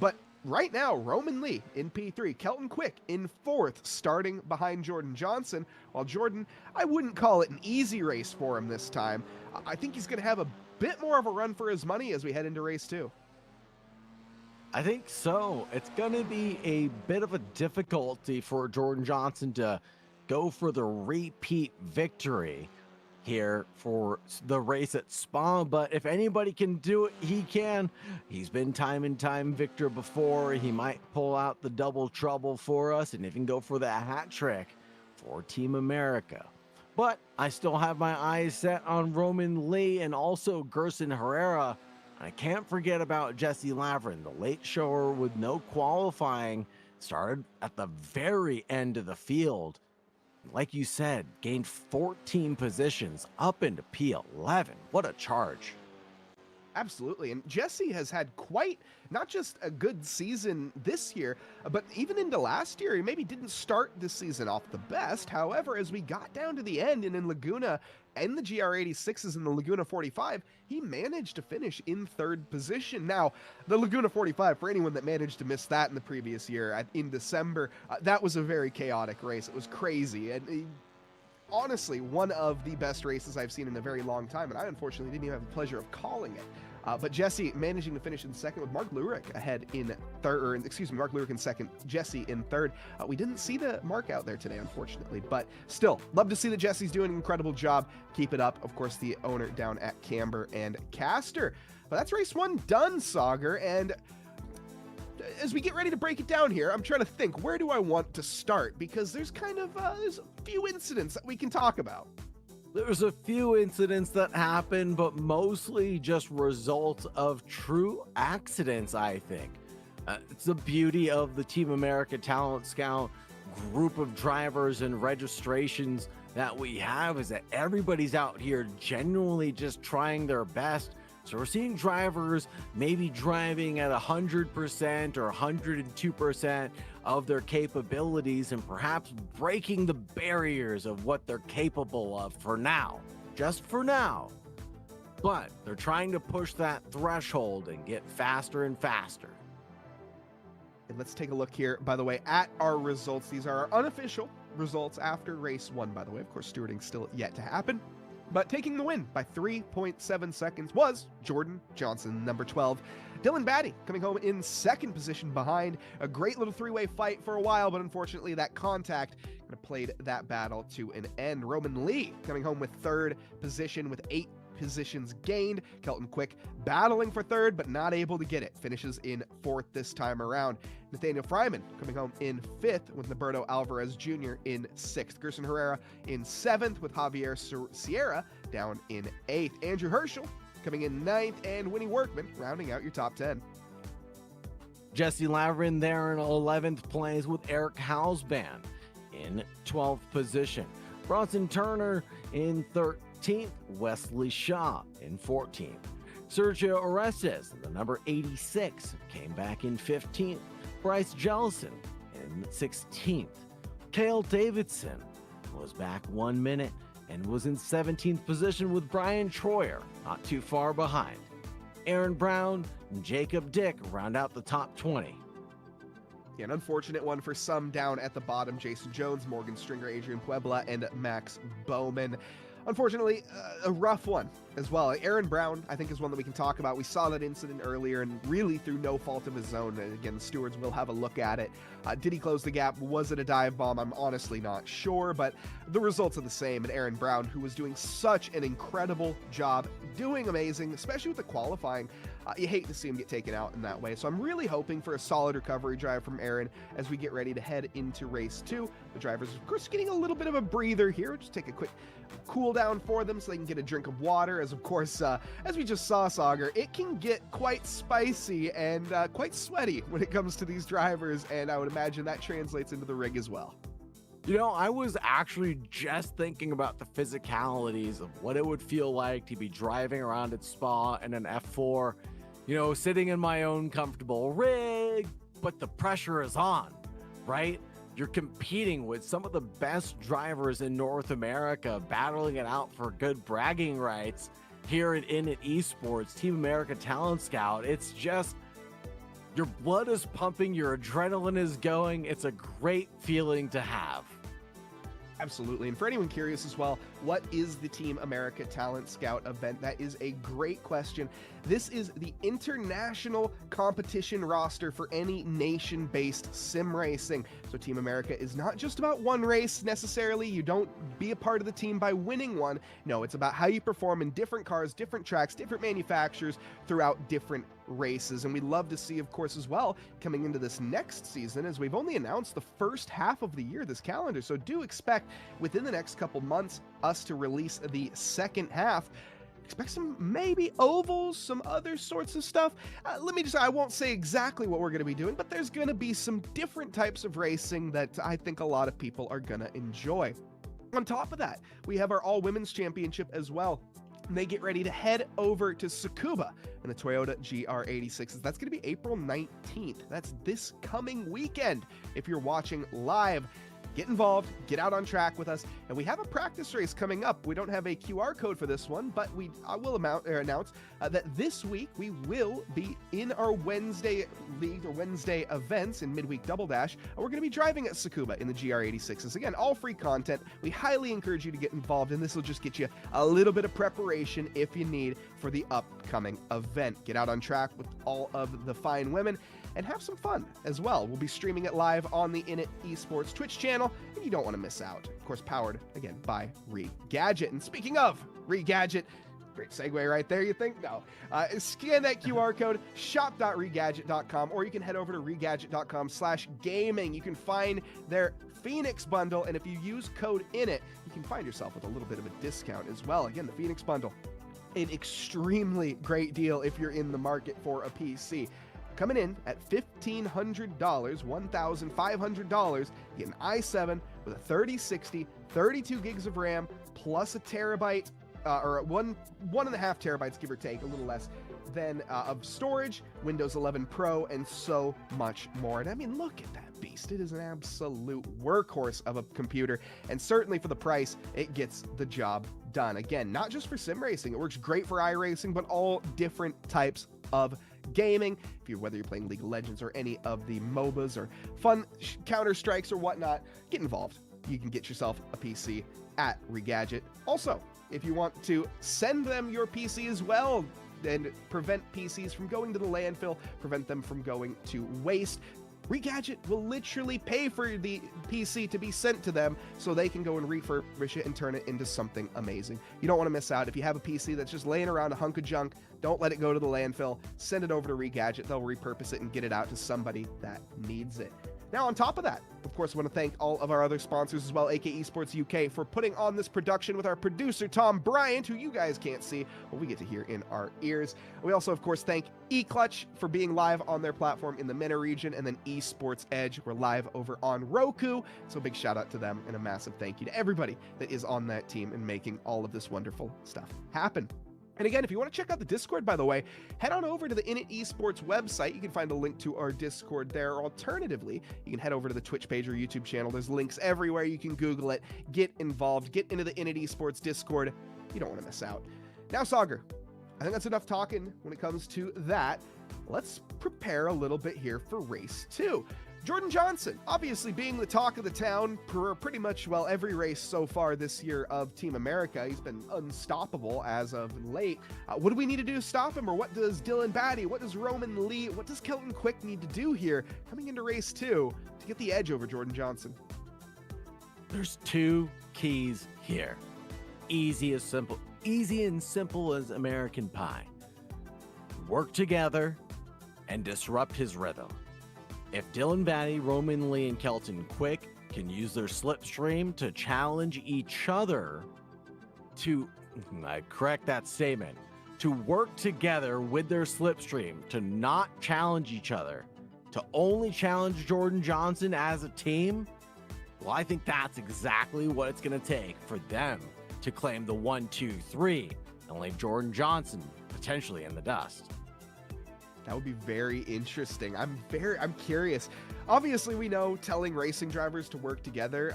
But right now, Roman Lee in P3, Kelton Quick in 4th, starting behind Jordan Johnson, while Jordan, I wouldn't call it an easy race for him this time. I think he's going to have a bit more of a run for his money as we head into race 2. I think so. It's going to be a bit of a difficulty for Jordan Johnson to go for the repeat victory here for the race at Spa, but if anybody can do it, he can. He's been time and time victor before. He might pull out the double trouble for us and even go for the hat trick for Team America. But I still have my eyes set on Roman Lee and also Gerson Herrera. I can't forget about Jesse Laverin, the late shower with no qualifying, started at the very end of the field. Like you said, gained 14 positions up into P11. What a charge. Absolutely. And Jesse has had quite, not just a good season this year, but even into last year, he maybe didn't start this season off the best. However, as we got down to the end and in Laguna and the GR86s in the Laguna 45, he managed to finish in 3rd position. Now, the Laguna 45, for anyone that managed to miss that in the previous year in December, that was a very chaotic race. It was crazy. And honestly, one of the best races I've seen in a very long time, and I unfortunately didn't even have the pleasure of calling it. But Jesse managing to finish in 2nd with Mark Lurick ahead in 3rd, Mark Lurick in 2nd, Jesse in 3rd. We didn't see the mark out there today, unfortunately, but still, love to see that Jesse's doing an incredible job. Keep it up. Of course, the owner down at Camber and Castor. But that's race 1 done, Sauger, and as we get ready to break it down here, I'm trying to think, where do I want to start? Because there's kind of there's a few incidents that we can talk about. There's a few incidents that happen, but mostly just results of true accidents, I think. It's the beauty of the Team America Talent Scout group of drivers and registrations that we have is that everybody's out here genuinely just trying their best. So we're seeing drivers maybe driving at 100% or 102% of their capabilities and perhaps breaking the barriers of what they're capable of for now, just for now. But they're trying to push that threshold and get faster and faster. And let's take a look here, by the way, at our results. These are our unofficial results after race 1, by the way. Of course, stewarding still yet to happen. But taking the win by 3.7 seconds was Jordan Johnson, number 12. Dylan Batty coming home in second position behind. A great little three-way fight for a while, but unfortunately that contact kind of played that battle to an end. Roman Lee coming home with third position with 8 positions gained. Kelton Quick battling for third, but not able to get it. Finishes in fourth this time around. Nathaniel Fryman coming home in fifth with Roberto Alvarez Jr. in sixth. Gerson Herrera in seventh with Javier Sierra down in eighth. Andrew Herschel coming in ninth, and Winnie Workman rounding out your top 10. Jesse Lavrin there in 11th place with Eric Hausband in 12th position. Bronson Turner in 13th, Wesley Shaw in 14th. Sergio Orestes, the number 86, came back in 15th. Bryce Jellison in 16th. Cale Davidson was back 1 minute and was in 17th position with Brian Troyer, not too far behind. Aaron Brown and Jacob Dick round out the top 20. Yeah, an unfortunate one for some down at the bottom. Jason Jones, Morgan Stringer, Adrian Puebla, and Max Bowman. Unfortunately, a rough one as well. Aaron Brown, I think, is one that we can talk about. We saw that incident earlier, and really through no fault of his own. And again, the stewards will have a look at it. Did he close the gap? Was it a dive bomb? I'm honestly not sure, but the results are the same. And Aaron Brown, who was doing such an incredible job, doing amazing, especially with the qualifying, you hate to see him get taken out in that way. So I'm really hoping for a solid recovery drive from Aaron as we get ready to head into race 2. The drivers, of course, getting a little bit of a breather here. Just take a quick cool down for them so they can get a drink of water, as of course, as we just saw, Sauger, it can get quite spicy and quite sweaty when it comes to these drivers, and I would imagine that translates into the rig as well. You know, I was actually just thinking about the physicalities of what it would feel like to be driving around at Spa in an F4, you know, sitting in my own comfortable rig, but the pressure is on, right? You're competing with some of the best drivers in North America, battling it out for good bragging rights here at Init Esports, Team America Talent Scout. It's just, your blood is pumping, your adrenaline is going. It's a great feeling to have. Absolutely. And for anyone curious as well, what is the Team America Talent Scout event? That is a great question. This is the international competition roster for any nation-based sim racing. So Team America is not just about one race necessarily. You don't be a part of the team by winning one. No, it's about how you perform in different cars, different tracks, different manufacturers throughout different races. And we'd love to see, of course, as well, coming into this next season, as we've only announced the first half of the year, this calendar. So do expect within the next couple months us to release the second half. Expect some maybe ovals, some other sorts of stuff. I won't say exactly what we're going to be doing, but there's going to be some different types of racing that I think a lot of people are going to enjoy. On top of that, we have our all-women's championship as well. They get ready to head over to Tsukuba in the Toyota GR86. That's going to be April 19th. That's this coming weekend. If you're watching live, get involved, get out on track with us, and we have a practice race coming up. We don't have a QR code for this one, but I will announce that this week we will be in our Wednesday league or Wednesday events in midweek double dash. We're going to be driving at Tsukuba in the GR86s. Again, all free content. We highly encourage you to get involved, and this will just get you a little bit of preparation if you need for the upcoming event. Get out on track with all of the fine women and have some fun as well. We'll be streaming it live on the Init Esports Twitch channel, and you don't want to miss out. Of course, powered, again, by Regadget. And speaking of Regadget, great segue right there, you think? No. Scan that QR code, shop.regadget.com, or you can head over to regadget.com/gaming. You can find their Phoenix bundle, and if you use code INIT, you can find yourself with a little bit of a discount as well. Again, the Phoenix Bundle, an extremely great deal if you're in the market for a PC. Coming in at $1,500, $1,500, you get an i7 with a 3060, 32 gigs of RAM, plus a terabyte, or 1.5 terabytes, give or take, a little less, than of storage, Windows 11 Pro, and so much more. And I mean, look at that beast. It is an absolute workhorse of a computer, and certainly for the price, it gets the job done. Again, not just for sim racing, it works great for iRacing, but all different types of gaming. Whether you're playing League of Legends or any of the MOBAs or fun Counter-Strikes or whatnot, get involved. You can get yourself a PC at Regadget. Also, if you want to send them your PC as well and prevent PCs from going to the landfill, prevent them from going to waste, Regadget will literally pay for the PC to be sent to them so they can go and refurbish it and turn it into something amazing. You don't want to miss out. If you have a PC that's just laying around a hunk of junk, don't let it go to the landfill. Send it over to Regadget. They'll repurpose it and get it out to somebody that needs it. Now, on top of that, of course, I want to thank all of our other sponsors as well, aka Esports UK, for putting on this production with our producer, Tom Bryant, who you guys can't see, but we get to hear in our ears. We also, of course, thank eClutch for being live on their platform in the MENA region, and then Esports Edge, we're live over on Roku. So big shout out to them and a massive thank you to everybody that is on that team and making all of this wonderful stuff happen. And again, if you want to check out the Discord, by the way, head on over to the Init Esports website. You can find a link to our Discord there. Or alternatively, you can head over to the Twitch page or YouTube channel. There's links everywhere. You can Google it. Get involved. Get into the Init Esports Discord. You don't want to miss out. Now, Sauger, I think that's enough talking when it comes to that. Let's prepare a little bit here for race 2. Jordan Johnson, obviously being the talk of the town for pretty much, well, every race so far this year of Team America. He's been unstoppable as of late. What do we need to do to stop him? Or what does Dylan Batty, what does Roman Lee, what does Kelton Quick need to do here coming into race 2 to get the edge over Jordan Johnson? There's two keys here. Easy and simple as American pie. Work together and disrupt his rhythm. If Dylan Batty, Roman Lee, and Kelton Quick can use their slipstream to challenge each other to, I correct that statement, to work together with their slipstream, to not challenge each other, to only challenge Jordan Johnson as a team, well, I think that's exactly what it's going to take for them to claim the 1, 2, 3 and leave Jordan Johnson potentially in the dust. That would be very interesting. I'm curious. Obviously, we know telling racing drivers to work together.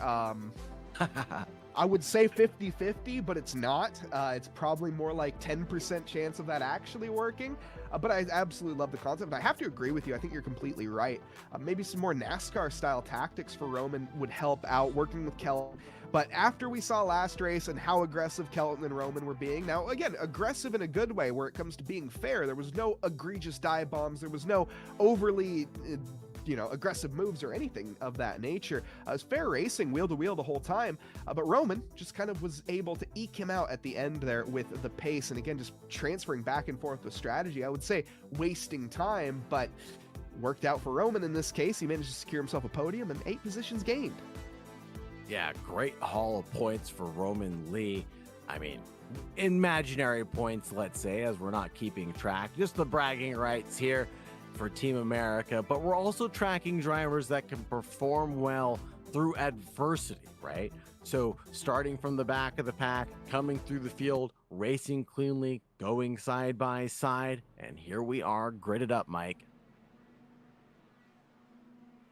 I would say 50-50, but it's not. It's probably more like 10% chance of that actually working. But I absolutely love the concept. And I have to agree with you. I think you're completely right. Maybe some more NASCAR-style tactics for Roman would help out, working with Kelton. But after we saw last race and how aggressive Kelton and Roman were being, now again, aggressive in a good way where it comes to being fair. There was no egregious dive bombs. There was no overly, aggressive moves or anything of that nature. It was fair racing, wheel to wheel the whole time. But Roman just kind of was able to eke him out at the end there with the pace. And again, just transferring back and forth with strategy. I would say wasting time, but worked out for Roman in this case. He managed to secure himself a podium and 8 positions gained. Yeah, great haul of points for Roman Lee. I mean, imaginary points, let's say, as we're not keeping track. Just the bragging rights here for Team America. But we're also tracking drivers that can perform well through adversity, right? So starting from the back of the pack, coming through the field, racing cleanly, going side by side. And here we are, gridded up, Mike.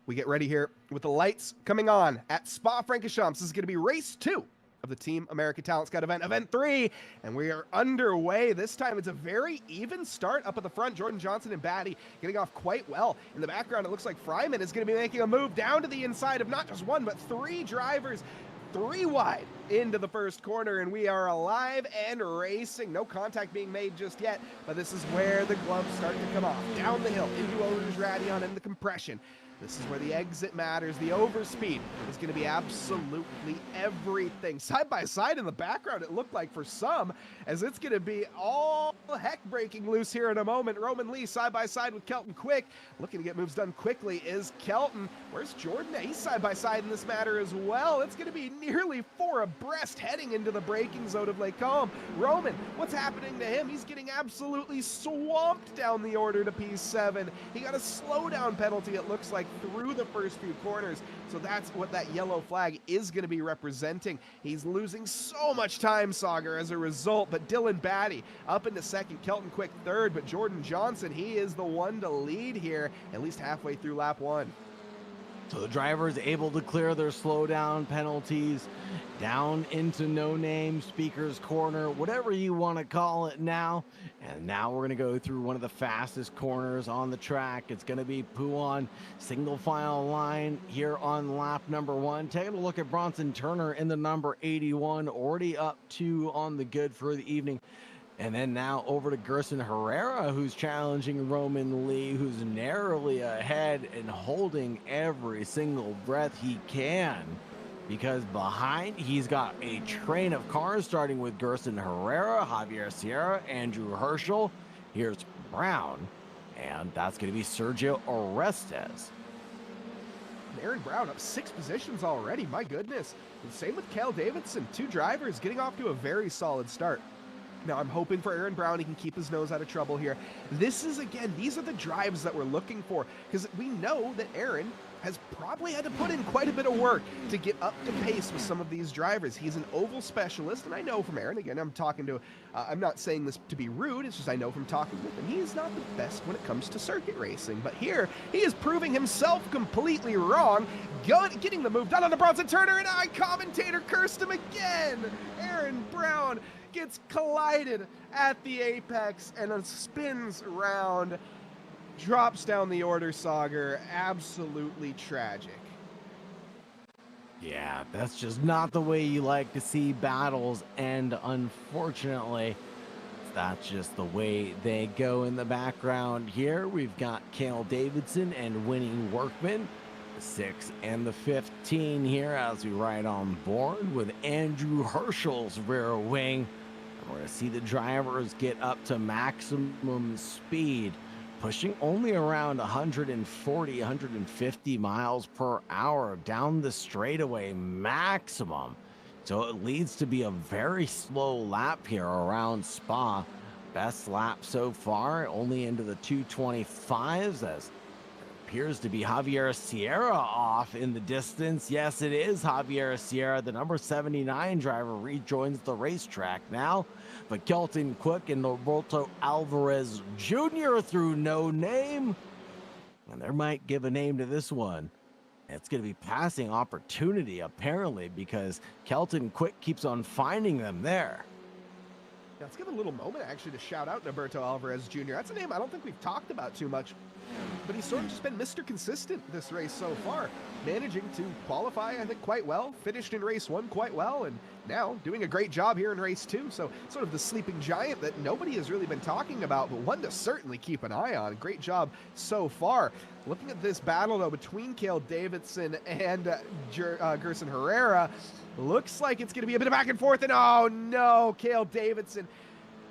We get ready here with the lights coming on at Spa Francorchamps. This is going to be race 2 of the Team America Talent Scout event, event 3, and we are underway. This time it's a very even start up at the front. Jordan Johnson and Batty getting off quite well. In the background, it looks like Fryman is going to be making a move down to the inside of not just 1, but 3 drivers, 3 wide into the first corner, and we are alive and racing. No contact being made just yet, but this is where the gloves start to come off. Down the hill into Owner's Radion and the compression. This is where the exit matters. The overspeed is going to be absolutely everything. Side by side in the background, it looked like for some, as it's going to be all heck breaking loose here in a moment. Roman Lee side by side with Kelton Quick. Looking to get moves done quickly is Kelton. Where's Jordan? He's side by side in this matter as well. It's going to be nearly 4 abreast heading into the braking zone of Lake Combe. Roman, what's happening to him? He's getting absolutely swamped down the order to P7. He got a slowdown penalty, it looks like, through the first few corners. So that's what that yellow flag is going to be representing. He's losing so much time, Sauger, as a result. But Dylan Batty up into second, Kelton Quick third, but Jordan Johnson, he is the one to lead here, at least halfway through lap 1. So the driver is able to clear their slowdown penalties down into No Name, Speaker's Corner, whatever you want to call it now. And now we're going to go through one of the fastest corners on the track. It's going to be Pouan, single file line here on lap number 1. Taking a look at Bronson Turner in the number 81, already up 2 on the good for the evening. And then now over to Gerson Herrera, who's challenging Roman Lee, who's narrowly ahead and holding every single breath he can. Because behind, he's got a train of cars starting with Gerson Herrera, Javier Sierra, Andrew Herschel. Here's Brown, and that's going to be Sergio Orestes. Aaron Brown up 6 positions already, my goodness. And same with Cale Davidson, 2 drivers getting off to a very solid start. Now, I'm hoping for Aaron Brown, he can keep his nose out of trouble here. This is, again, these are the drives that we're looking for, because we know that Aaron has probably had to put in quite a bit of work to get up to pace with some of these drivers. He's an oval specialist, and I know from Aaron, again, I'm talking to, I'm not saying this to be rude, it's just I know from talking with him, he is not the best when it comes to circuit racing. But here, he is proving himself completely wrong, getting the move done on the Bronson Turner, and I, commentator, cursed him again. Aaron Brown gets collided at the apex and spins around, drops down the order, Sauger. Absolutely tragic. Yeah, that's just not the way you like to see battles, and unfortunately, that's just the way they go. In the background here, we've got Cale Davidson and Winnie Workman, the 6 and the 15 here as we ride on board with Andrew Herschel's rear wing. We're going to see the drivers get up to maximum speed, pushing only around 140, 150 miles per hour down the straightaway maximum. So it leads to be a very slow lap here around Spa. Best lap so far, only into the 225s, as appears to be Javier Sierra off in the distance. Yes, it is Javier Sierra. The number 79 driver rejoins the racetrack now. But Kelton Quick and Roberto Alvarez Jr. through No Name. And they might give a name to this one. It's going to be passing opportunity, apparently, because Kelton Quick keeps on finding them there. Now, let's give a little moment, actually, to shout out Roberto Alvarez Jr. That's a name I don't think we've talked about too much, but he's sort of just been Mr. Consistent this race so far, managing to qualify, I think, quite well, finished in race 1 quite well, and now doing a great job here in race 2. So sort of the sleeping giant that nobody has really been talking about, but one to certainly keep an eye on. Great job so far. Looking at this battle, though, between Cale Davidson and Gerson Herrera, looks like it's going to be a bit of back and forth, and oh no, Cale Davidson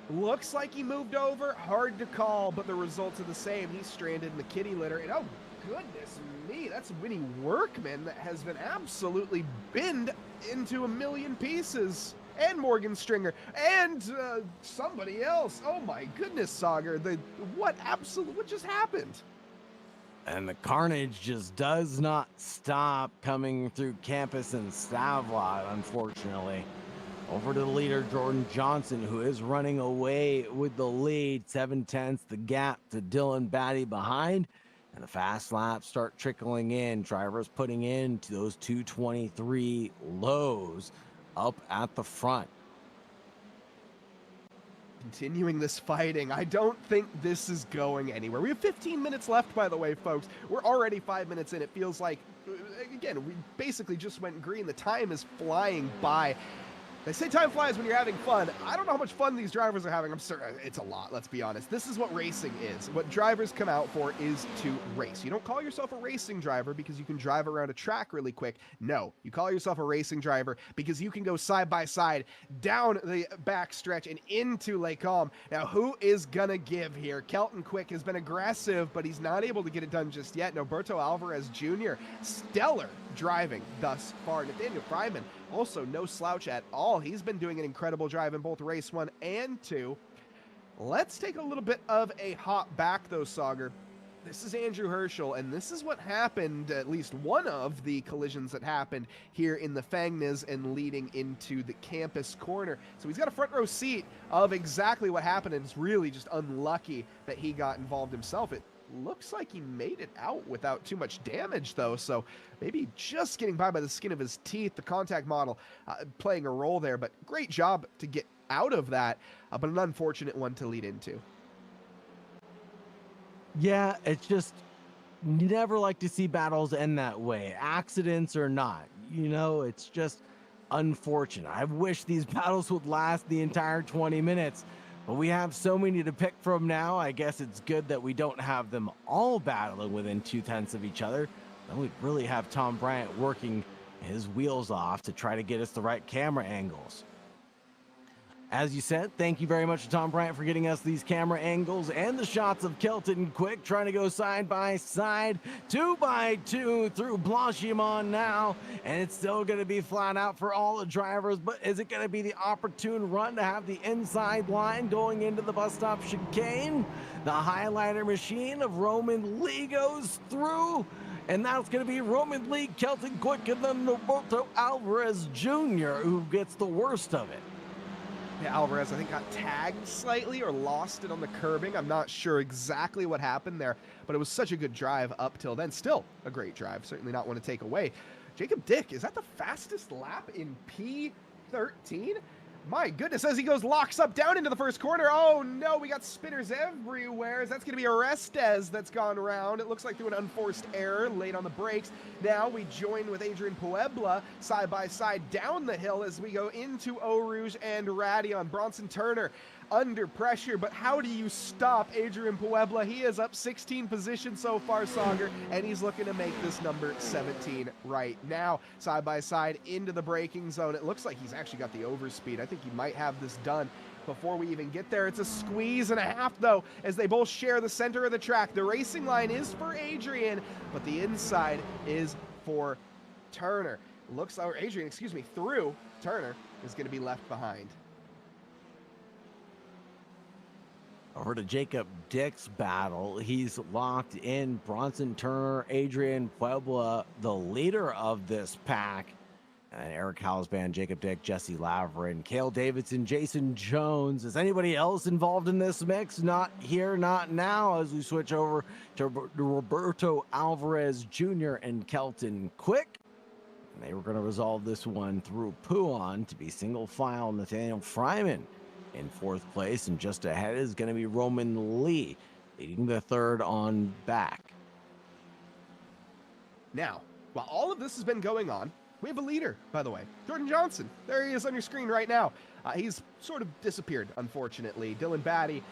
looks like he moved over. Hard to call, but the results are the same. He's stranded in the kitty litter, and oh goodness me, that's Winnie Workman that has been absolutely binned into a million pieces. And Morgan Stringer, and somebody else. Oh my goodness, Sauger, what just happened? And the carnage just does not stop coming through campus and Stavlot, unfortunately. Over to the leader, Jordan Johnson, who is running away with the lead. 7/10 the gap to Dylan Batty behind. And the fast laps start trickling in. Drivers putting in to those 223 lows up at the front. Continuing this fighting. I don't think this is going anywhere. We have 15 minutes left, by the way, folks. We're already 5 minutes in. It feels like, again, we basically just went green. The time is flying by. They say time flies when you're having fun. I don't know how much fun these drivers are having. I'm certain it's a lot, let's be honest. This is what racing is. What drivers come out for is to race. You don't call yourself a racing driver because you can drive around a track really quick. No, you call yourself a racing driver because you can go side by side down the back stretch and into Lake Calm. Now, who is gonna give here? Kelton Quick has been aggressive, but he's not able to get it done just yet. Norberto Alvarez Jr., stellar driving thus far. Nathaniel Fryman, also no slouch at all. He's been doing an incredible drive in both race 1 and 2. Let's take a little bit of a hop back though, Sauger. This is Andrew Herschel, and this is what happened, at least one of the collisions that happened here in the Fangnes and leading into the campus corner. So he's got a front row seat of exactly what happened, and it's really just unlucky that he got involved himself. It looks like he made it out without too much damage though, so maybe just getting by the skin of his teeth. The contact model playing a role there, but great job to get out of that, but an unfortunate one to lead into. Yeah, it's just, you never like to see battles end that way, accidents or not. You know, it's just unfortunate. I wish these battles would last the entire 20 minutes. But we have so many to pick from now. I guess it's good that we don't have them all battling within 2/10 of each other. Then we'd really have Tom Bryant working his wheels off to try to get us the right camera angles. As you said, thank you very much to Tom Bryant for getting us these camera angles and the shots of Kelton Quick trying to go side by side, 2x2 through Blanchimont now, and it's still going to be flat out for all the drivers, but is it going to be the opportune run to have the inside line going into the bus stop chicane? The highlighter machine of Roman Lee goes through, and that's going to be Roman Lee, Kelton Quick, and then Norberto Alvarez Jr. who gets the worst of it. Yeah, Alvarez, I think, got tagged slightly or lost it on the curbing. I'm not sure exactly what happened there, but it was such a good drive up till then. Still a great drive, certainly not one to take away. Jacob Dick, is that the fastest lap in P13? My goodness, as he goes locks up down into the first corner. Oh no, we got spinners everywhere. That's going to be Orestes that's gone around. It looks like through an unforced error, late on the brakes. Now we join with Adrian Puebla side by side down the hill as we go into Eau Rouge and Radion. Bronson Turner under pressure, but how do you stop Adrian Puebla? He is up 16 positions so far, Sauger, and he's looking to make this number 17 right now. Side by side into the braking zone. It looks like he's actually got the overspeed. I think he might have this done before we even get there. It's a squeeze and a half, though, as they both share the center of the track. The racing line is for Adrian, but the inside is for Turner. Looks like, or Adrian, excuse me, through Turner is going to be left behind. Over to Jacob Dick's battle. He's locked in Bronson Turner, Adrian Puebla, the leader of this pack. And Eric Hausband, Jacob Dick, Jesse Laverin, Cale Davidson, Jason Jones. Is anybody else involved in this mix? Not here, not now, as we switch over to Roberto Alvarez Jr. and Kelton Quick. And they were going to resolve this one through Puon to be single file Nathaniel Fryman in fourth place, and just ahead is going to be Roman Lee, leading the third on back. Now, while all of this has been going on, we have a leader, by the way. Jordan Johnson. There he is on your screen right now. He's sort of disappeared, unfortunately. Dylan Batty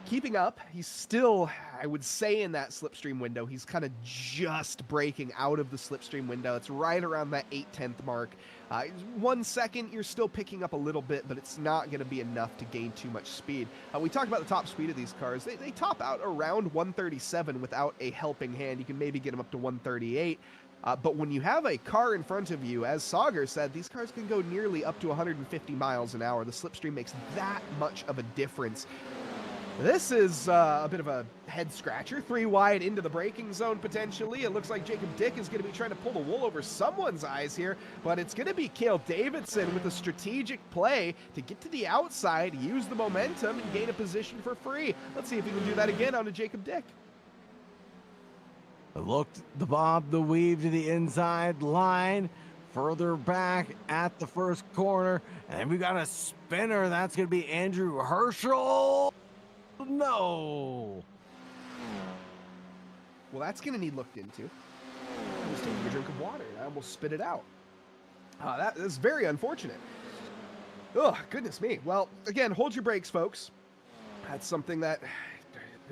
keeping up. He's still, I would say, in that slipstream window. He's kind of just breaking out of the slipstream window. It's right around that 8/10 mark. 1 second, you're still picking up a little bit, but it's not going to be enough to gain too much speed. We talked about the top speed of these cars. They top out around 137 without a helping hand. You can maybe get them up to 138. But when you have a car in front of you, as Sauger said, these cars can go nearly up to 150 miles an hour. The slipstream makes that much of a difference. This is a bit of a head scratcher. 3 wide into the braking zone potentially. It looks like Jacob Dick is going to be trying to pull the wool over someone's eyes here, but it's going to be Cale Davidson with a strategic play to get to the outside, use the momentum, and gain a position for free. Let's see if he can do that again on to Jacob Dick. Looked the bob, the weave to the inside line, further back at the first corner, and then we got a spinner. That's going to be Andrew Herschel. No. Well, that's going to need looked into. I was taking a drink of water and I almost spit it out. That is very unfortunate. Oh, goodness me. Well, again, hold your brakes, folks. That's something that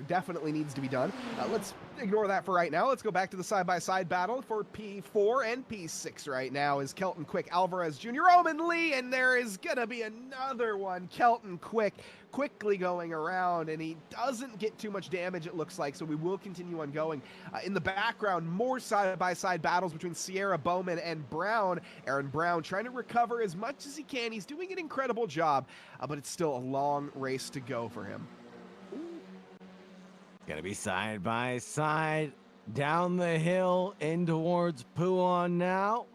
definitely needs to be done. Let's ignore that for right now. Let's go back to the side-by-side battle for P4 and P6 right now is Kelton Quick, Alvarez Jr., Roman Lee, and there is going to be another one. Kelton Quick quickly going around, and he doesn't get too much damage, it looks like, so we will continue on going. In the background, more side-by-side battles between Sierra Bowman and Brown. Aaron Brown trying to recover as much as he can. He's doing an incredible job, but it's still a long race to go for him. Gonna be side by side down the hill in towards Puon now.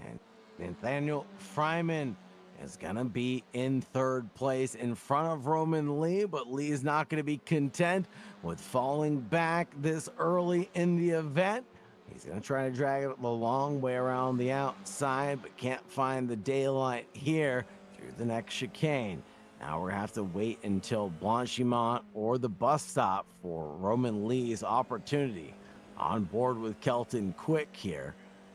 And Nathaniel Fryman is gonna be in third place in front of Roman Lee, but Lee is not gonna be content with falling back this early in the event. He's gonna try to drag it the long way around the outside, but can't find the daylight here through the next chicane. Now we're going to have to wait until Blanchimont or the bus stop for Roman Lee's opportunity. On board with Kelton Quick here.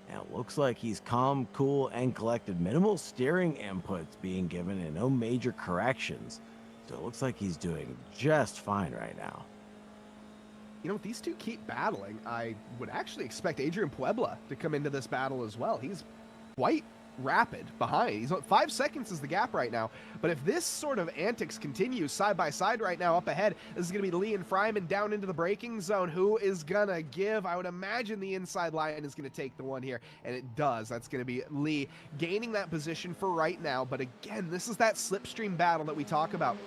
And it looks like he's calm, cool, and collected. Minimal steering inputs being given and no major corrections. So it looks like he's doing just fine right now. You know, if these two keep battling, I would actually expect Adrian Puebla to come into this battle as well. He's quite rapid behind. He's 5 seconds is the gap right now. But if this sort of antics continues side by side right now up ahead, this is going to be Lee and Fryman down into the braking zone. Who is going to give? I would imagine the inside line is going to take the one here, and it does. That's going to be Lee gaining that position for right now. But again, this is that slipstream battle that we talk about.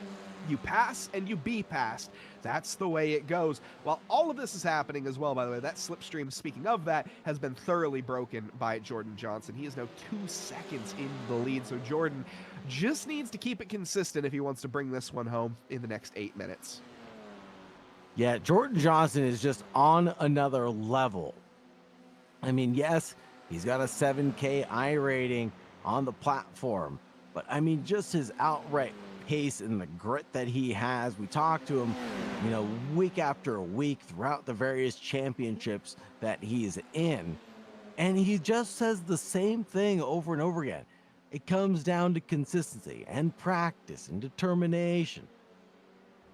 You pass and you be passed. That's the way it goes. While all of this is happening as well, by the way, that slipstream, speaking of that, has been thoroughly broken by Jordan Johnson. He is now 2 seconds in the lead, so Jordan just needs to keep it consistent if he wants to bring this one home in the next 8 minutes. Yeah, Jordan Johnson is just on another level. I mean, yes, he's got a 7K I rating on the platform, but I mean, just his outright pace and the grit that he has. We talk to him, you know, week after week throughout the various championships that he's in, and he just says the same thing over and over again. It comes down to consistency and practice and determination.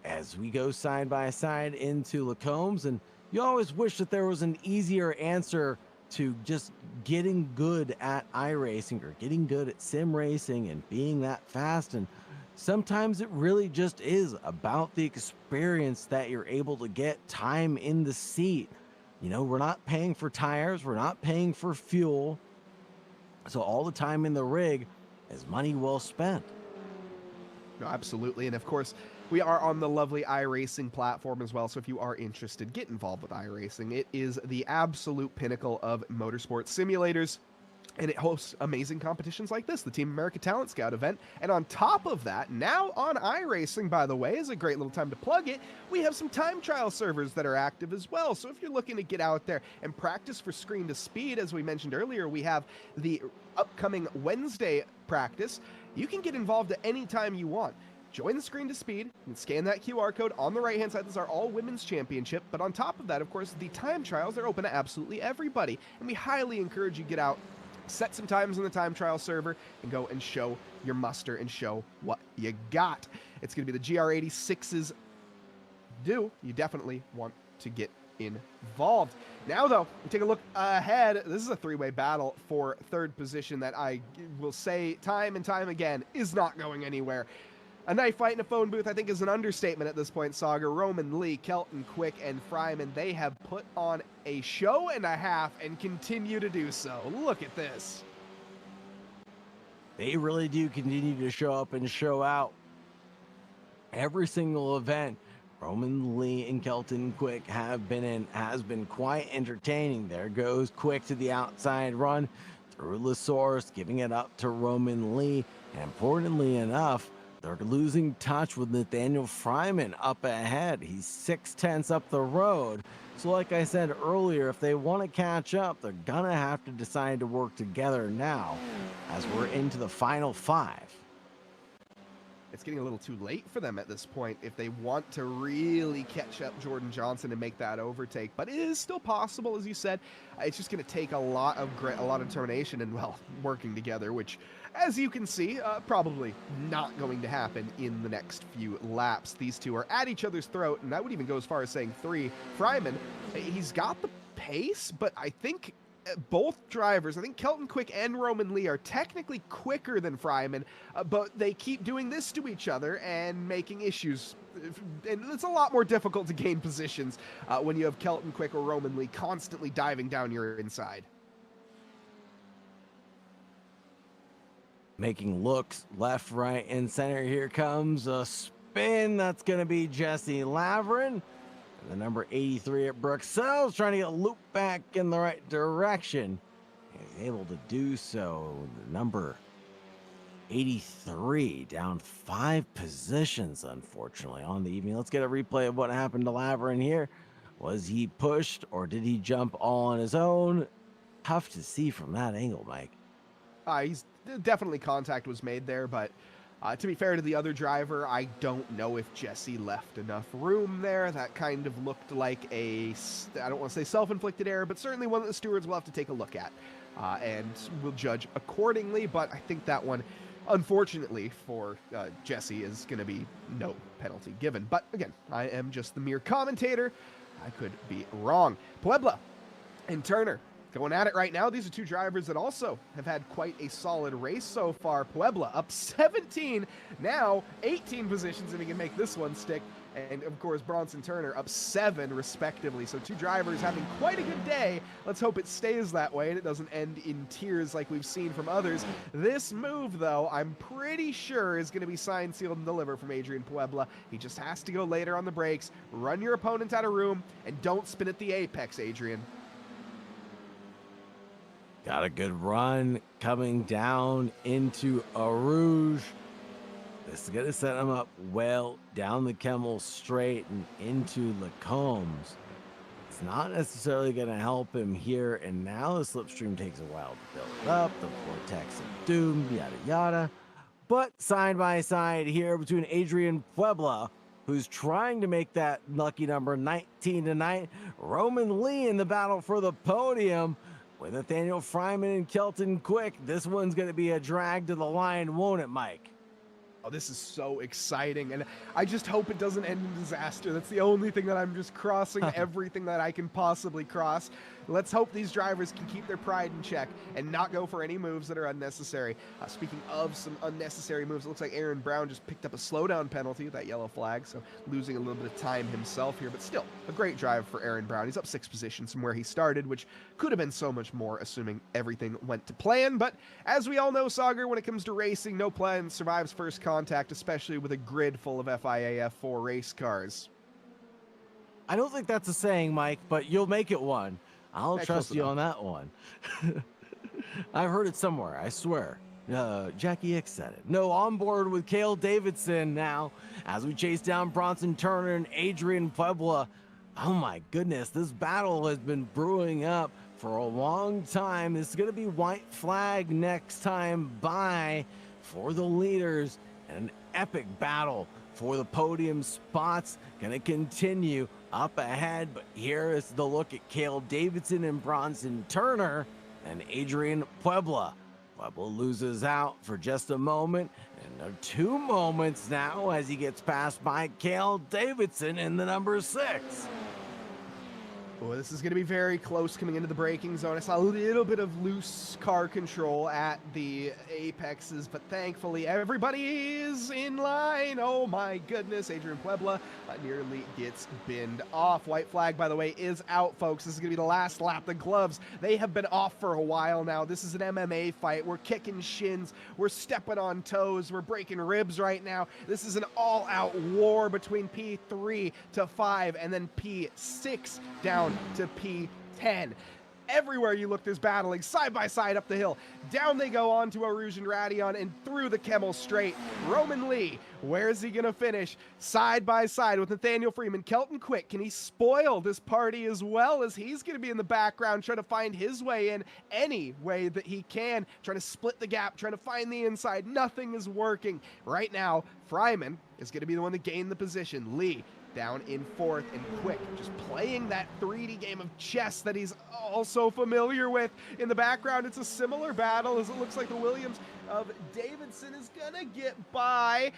As we go side by side into Lacombe's, and you always wish that there was an easier answer to just getting good at iRacing or getting good at sim racing and being that fast, and sometimes it really just is about the experience that you're able to get, time in the seat. You know, we're not paying for tires, we're not paying for fuel. So all the time in the rig is money well spent. No, absolutely. And of course, we are on the lovely iRacing platform as well. So if you are interested, get involved with iRacing. It is the absolute pinnacle of motorsport simulators. And it hosts amazing competitions like this, the Team America Talent Scout event. And on top of that, now on iRacing, by the way, is a great little time to plug it, we have some time trial servers that are active as well. So if you're looking to get out there and practice for screen to speed, as we mentioned earlier, we have the upcoming Wednesday practice. You can get involved at any time you want. Join the screen to speed and scan that QR code on the right-hand side. This is our all-women's championship. But on top of that, of course, the time trials are open to absolutely everybody. And we highly encourage you to get out, set some times in the time trial server, and go and show your muster and show what you got. It's going to be the GR86's due. You definitely want to get involved. Now, though, we take a look ahead. This is a three-way battle for third position that I will say time and time again is not going anywhere. A knife fight in a phone booth, I think, is an understatement at this point, Saga. Roman Lee, Kelton Quick, and Fryman, they have put on a show and a half and continue to do so. Look at this. They really do continue to show up and show out. Every single event Roman Lee and Kelton Quick have been in has been quite entertaining. There goes Quick to the outside run through Lasource, giving it up to Roman Lee. And importantly enough, they're losing touch with Nathaniel Fryman up ahead. He's 6/10 up the road. So like I said earlier, if they want to catch up, they're going to have to decide to work together now as we're into the final 5. It's getting a little too late for them at this point if they want to really catch up Jordan Johnson and make that overtake. But it is still possible, as you said. It's just going to take a lot of grit, a lot of determination, and, well, working together, which as you can see, probably not going to happen in the next few laps. These two are at each other's throat, and I would even go as far as saying three. Fryman, he's got the pace, but I think both drivers, I think Kelton Quick and Roman Lee, are technically quicker than Fryman, but they keep doing this to each other and making issues. And it's a lot more difficult to gain positions when you have Kelton Quick or Roman Lee constantly diving down your inside. Making looks left, right, and center. Here comes a spin. That's going to be Jesse Lavrin. The number 83 at Bruxelles trying to get a loop back in the right direction. He's able to do so. The number 83 down 5 positions, unfortunately, on the evening. Let's get a replay of what happened to Lavrin here. Was he pushed or did he jump all on his own? Tough to see from that angle, Mike. He's definitely contact was made there, but to be fair to the other driver, I don't know if Jesse left enough room there. That kind of looked like I don't want to say self-inflicted error, but certainly one that the stewards will have to take a look at and will judge accordingly. But I think that one, unfortunately for Jesse, is going to be no penalty given. But again, I am just the mere commentator. I could be wrong. Puebla and Turner going at it right now. These are two drivers that also have had quite a solid race so far. Puebla up 17, now 18 positions if he can make this one stick. And of course, Bronson Turner up 7 respectively. So two drivers having quite a good day. Let's hope it stays that way and it doesn't end in tears like we've seen from others. This move, though, I'm pretty sure is going to be signed, sealed, and delivered from Adrian Puebla. He just has to go later on the brakes, run your opponent out of room, and don't spin at the apex, Adrian. Got a good run coming down into Eau Rouge. This is going to set him up well down the Kemmel straight and into Lacombe's. It's not necessarily going to help him here and now. The slipstream takes a while to build up. The vortex of doom, yada yada. But side by side here between Adrian Puebla, who's trying to make that lucky number 19 tonight, Roman Lee in the battle for the podium. With Nathaniel Fryman and Kelton Quick, this one's going to be a drag to the line, won't it, Mike? Oh, this is so exciting, and I just hope it doesn't end in disaster. That's the only thing that I'm just crossing everything that I can possibly cross. Let's hope these drivers can keep their pride in check and not go for any moves that are unnecessary. Speaking of some unnecessary moves, it looks like Aaron Brown just picked up a slowdown penalty with that yellow flag, so losing a little bit of time himself here, but still a great drive for Aaron Brown. He's up 6 positions from where he started, which could have been so much more, assuming everything went to plan. But as we all know, Sauger, when it comes to racing, no plan survives first contact, especially with a grid full of FIA F4 race cars. I don't think that's a saying, Mike, but you'll make it one. I'll trust you enough on that one. I've heard it somewhere, I swear. Jackie X said it. No, on board with Cale Davidson now as we chase down Bronson Turner and Adrian Puebla. Oh my goodness, this battle has been brewing up for a long time. This is going to be white flag next time by for the leaders, and an epic battle for the podium spots going to continue up ahead. But here is the look at Cale Davidson and Bronson Turner and Adrian Puebla. Puebla loses out for just a moment, and 2 moments now as he gets passed by Cale Davidson in the number 6. Oh, this is going to be very close coming into the braking zone. I saw a little bit of loose car control at the apexes, but thankfully everybody is in line. Oh my goodness, Adrian Puebla nearly gets binned off. White flag, by the way, is out, folks. This is going to be the last lap. The gloves, they have been off for a while now. This is an MMA fight. We're kicking shins. We're stepping on toes. We're breaking ribs right now. This is an all-out war between P3 to 5 and then P6 down to P10. Everywhere you look, there's battling side by side up the hill. Down they go on to Eau Rouge and Radion and through the Kemmel straight. Roman Lee, where is he going to finish? Side by side with Nathaniel Freeman. Kelton Quick, can he spoil this party as well, as he's going to be in the background trying to find his way in any way that he can, trying to split the gap, trying to find the inside. Nothing is working. Right now, Fryman is going to be the one to gain the position. Lee down in 4th, and Quick just playing that 3D game of chess that he's also familiar with. In the background, it's a similar battle as it looks like the Williams of Davidson is gonna get by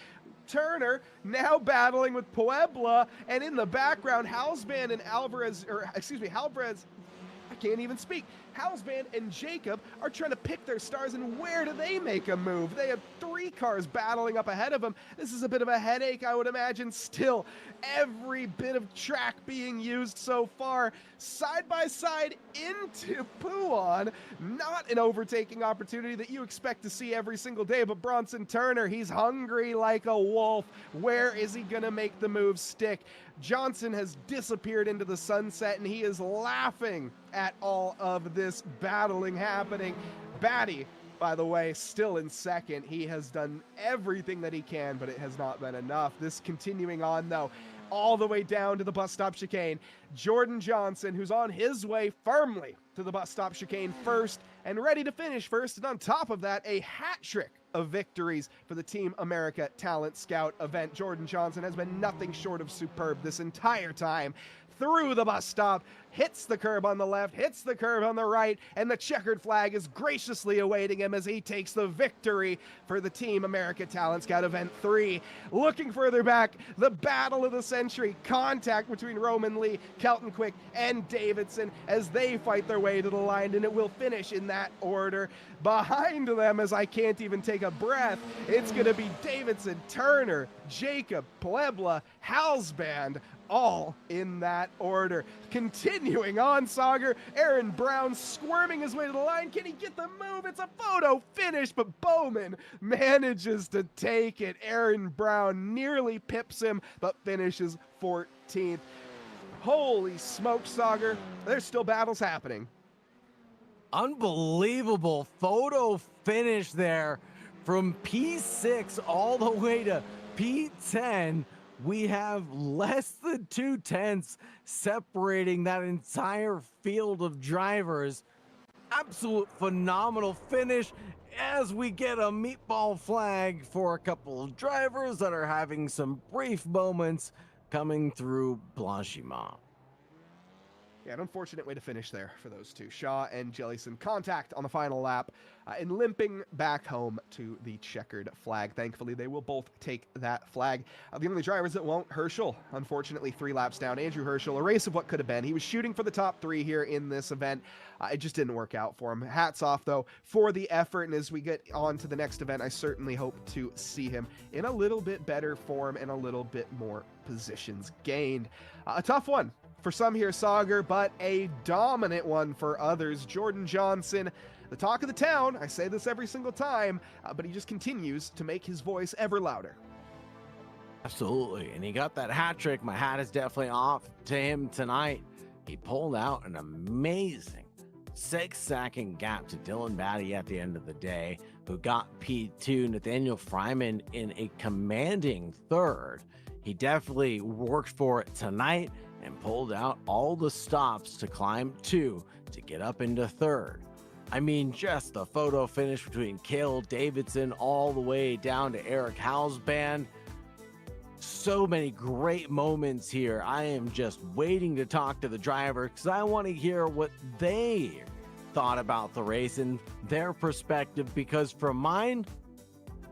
Turner, now battling with Puebla, and in the background, Halsband and Alvarez, I can't even speak. Halsband and Jacob are trying to pick their stars, and where do they make a move? They have 3 cars battling up ahead of them. This is a bit of a headache, I would imagine. Still, every bit of track being used so far, side by side into Puan. Not an overtaking opportunity that you expect to see every single day, but Bronson Turner, he's hungry like a wolf. Where is he gonna make the move stick? Johnson has disappeared into the sunset, and he is laughing at all of this battling happening. Batty, by the way, still in second. He has done everything that he can, but it has not been enough. This continuing on, though, all the way down to the bus stop chicane. Jordan Johnson, who's on his way firmly to the bus stop chicane first and ready to finish first. And on top of that, a hat trick of victories for the Team America Talent Scout event. Jordan Johnson has been nothing short of superb this entire time. Through the bus stop, hits the curb on the left, hits the curb on the right, and the checkered flag is graciously awaiting him as he takes the victory for the Team America Talent Scout Event 3. Looking further back, the battle of the century, contact between Roman Lee, Kelton Quick, and Davidson as they fight their way to the line, and it will finish in that order. Behind them, as I can't even take a breath, it's going to be Davidson, Turner, Jacob, Puebla, Halsband, all in that order. Continuing on, Sauger, Aaron Brown squirming his way to the line. Can he get the move? It's a photo finish, but Bowman manages to take it. Aaron Brown nearly pips him, but finishes 14th. Holy smoke, Sauger. There's still battles happening. Unbelievable photo finish there from P6 all the way to P10. We have less than 2/10 separating that entire field of drivers. Absolute phenomenal finish as we get a meatball flag for a couple of drivers that are having some brief moments coming through Blanchiment. Yeah, an unfortunate way to finish there for those two. Shaw and Jellison contact on the final lap and limping back home to the checkered flag. Thankfully, they will both take that flag. The only drivers that won't, Herschel, unfortunately 3 laps down. Andrew Herschel, a race of what could have been. He was shooting for the top 3 here in this event. It just didn't work out for him. Hats off, though, for the effort. And as we get on to the next event, I certainly hope to see him in a little bit better form and a little bit more positions gained. A tough one for some here, Sauger, but a dominant one for others. Jordan Johnson, the talk of the town. I say this every single time, but he just continues to make his voice ever louder. Absolutely, and he got that hat trick. My hat is definitely off to him tonight. He pulled out an amazing 6-second gap to Dylan Batty at the end of the day, who got P2. Nathaniel Fryman in a commanding 3rd. He definitely worked for it tonight and pulled out all the stops to climb 2 to get up into 3rd. I mean, just the photo finish between Cale Davidson all the way down to Eric Halsband. So many great moments here. I am just waiting to talk to the driver because I want to hear what they thought about the race and their perspective, because from mine,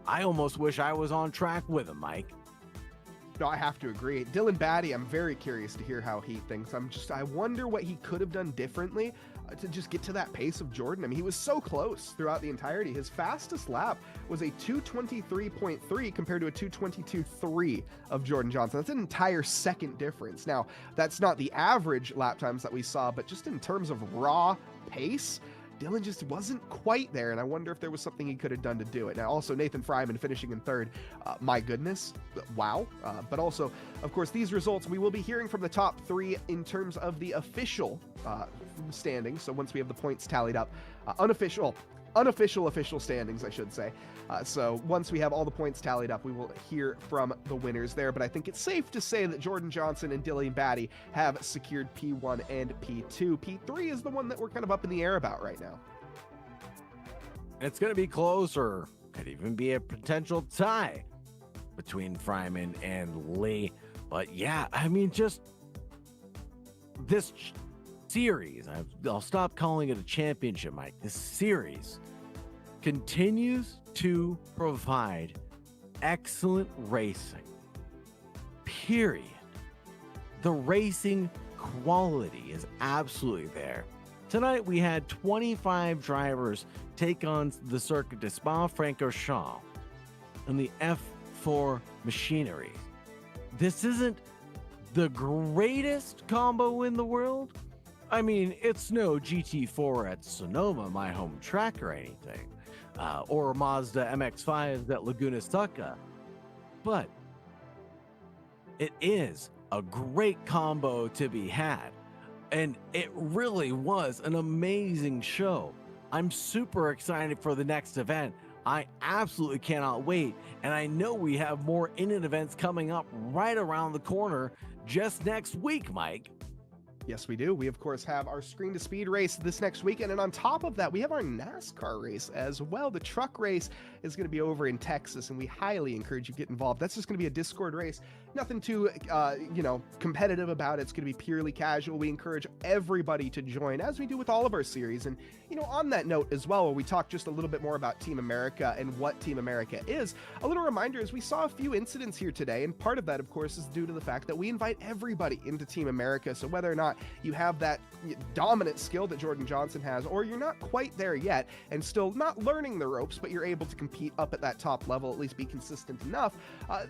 I almost wish I was on track with him, Mike. No, I have to agree. Dylan Batty, I'm very curious to hear how he thinks. I wonder what he could have done differently to just get to that pace of Jordan. I mean, he was so close throughout the entirety. His fastest lap was a 2:23.3 compared to a 2:22.3 of Jordan Johnson. That's an entire second difference. Now, that's not the average lap times that we saw, but just in terms of raw pace, Dylan just wasn't quite there, and I wonder if there was something he could have done to do it. Now, also, Nathan Fryman finishing in 3rd. My goodness, wow. But also, of course, these results, we will be hearing from the top 3 in terms of the official standings. So once we have the points tallied up, unofficial standings, I should say. So once we have all the points tallied up, we will hear from the winners there. But I think it's safe to say that Jordan Johnson and Dylan Batty have secured P1 and P2. P3 is the one that we're kind of up in the air about right now. It's going to be closer. Could even be a potential tie between Fryman and Lee. But yeah, I mean, just this series, I'll stop calling it a championship, Mike. This series continues to provide excellent racing, period. The racing quality is absolutely there. Tonight we had 25 drivers take on the Circuit de Spa Francorchamps in the F4 machinery. This isn't the greatest combo in the world. I mean, it's no GT4 at Sonoma, my home track, or anything, or Mazda MX-5s at Laguna Seca, but it is a great combo to be had, and it really was an amazing show. I'm super excited for the next event. I absolutely cannot wait, and I know we have more Init events coming up right around the corner just next week, Mike. Yes, we do. We, of course, have our Screen to Speed race this next weekend. And on top of that, we have our NASCAR race as well. The truck race is going to be over in Texas, and we highly encourage you to get involved. That's just going to be a Discord race. Nothing too, competitive about it. It's going to be purely casual. We encourage everybody to join, as we do with all of our series. And, on that note as well, where we talk just a little bit more about Team America and what Team America is, a little reminder is we saw a few incidents here today. And part of that, of course, is due to the fact that we invite everybody into Team America. So whether or not you have that dominant skill that Jordan Johnson has, or you're not quite there yet and still not learning the ropes, but you're able to compete up at that top level, at least be consistent enough,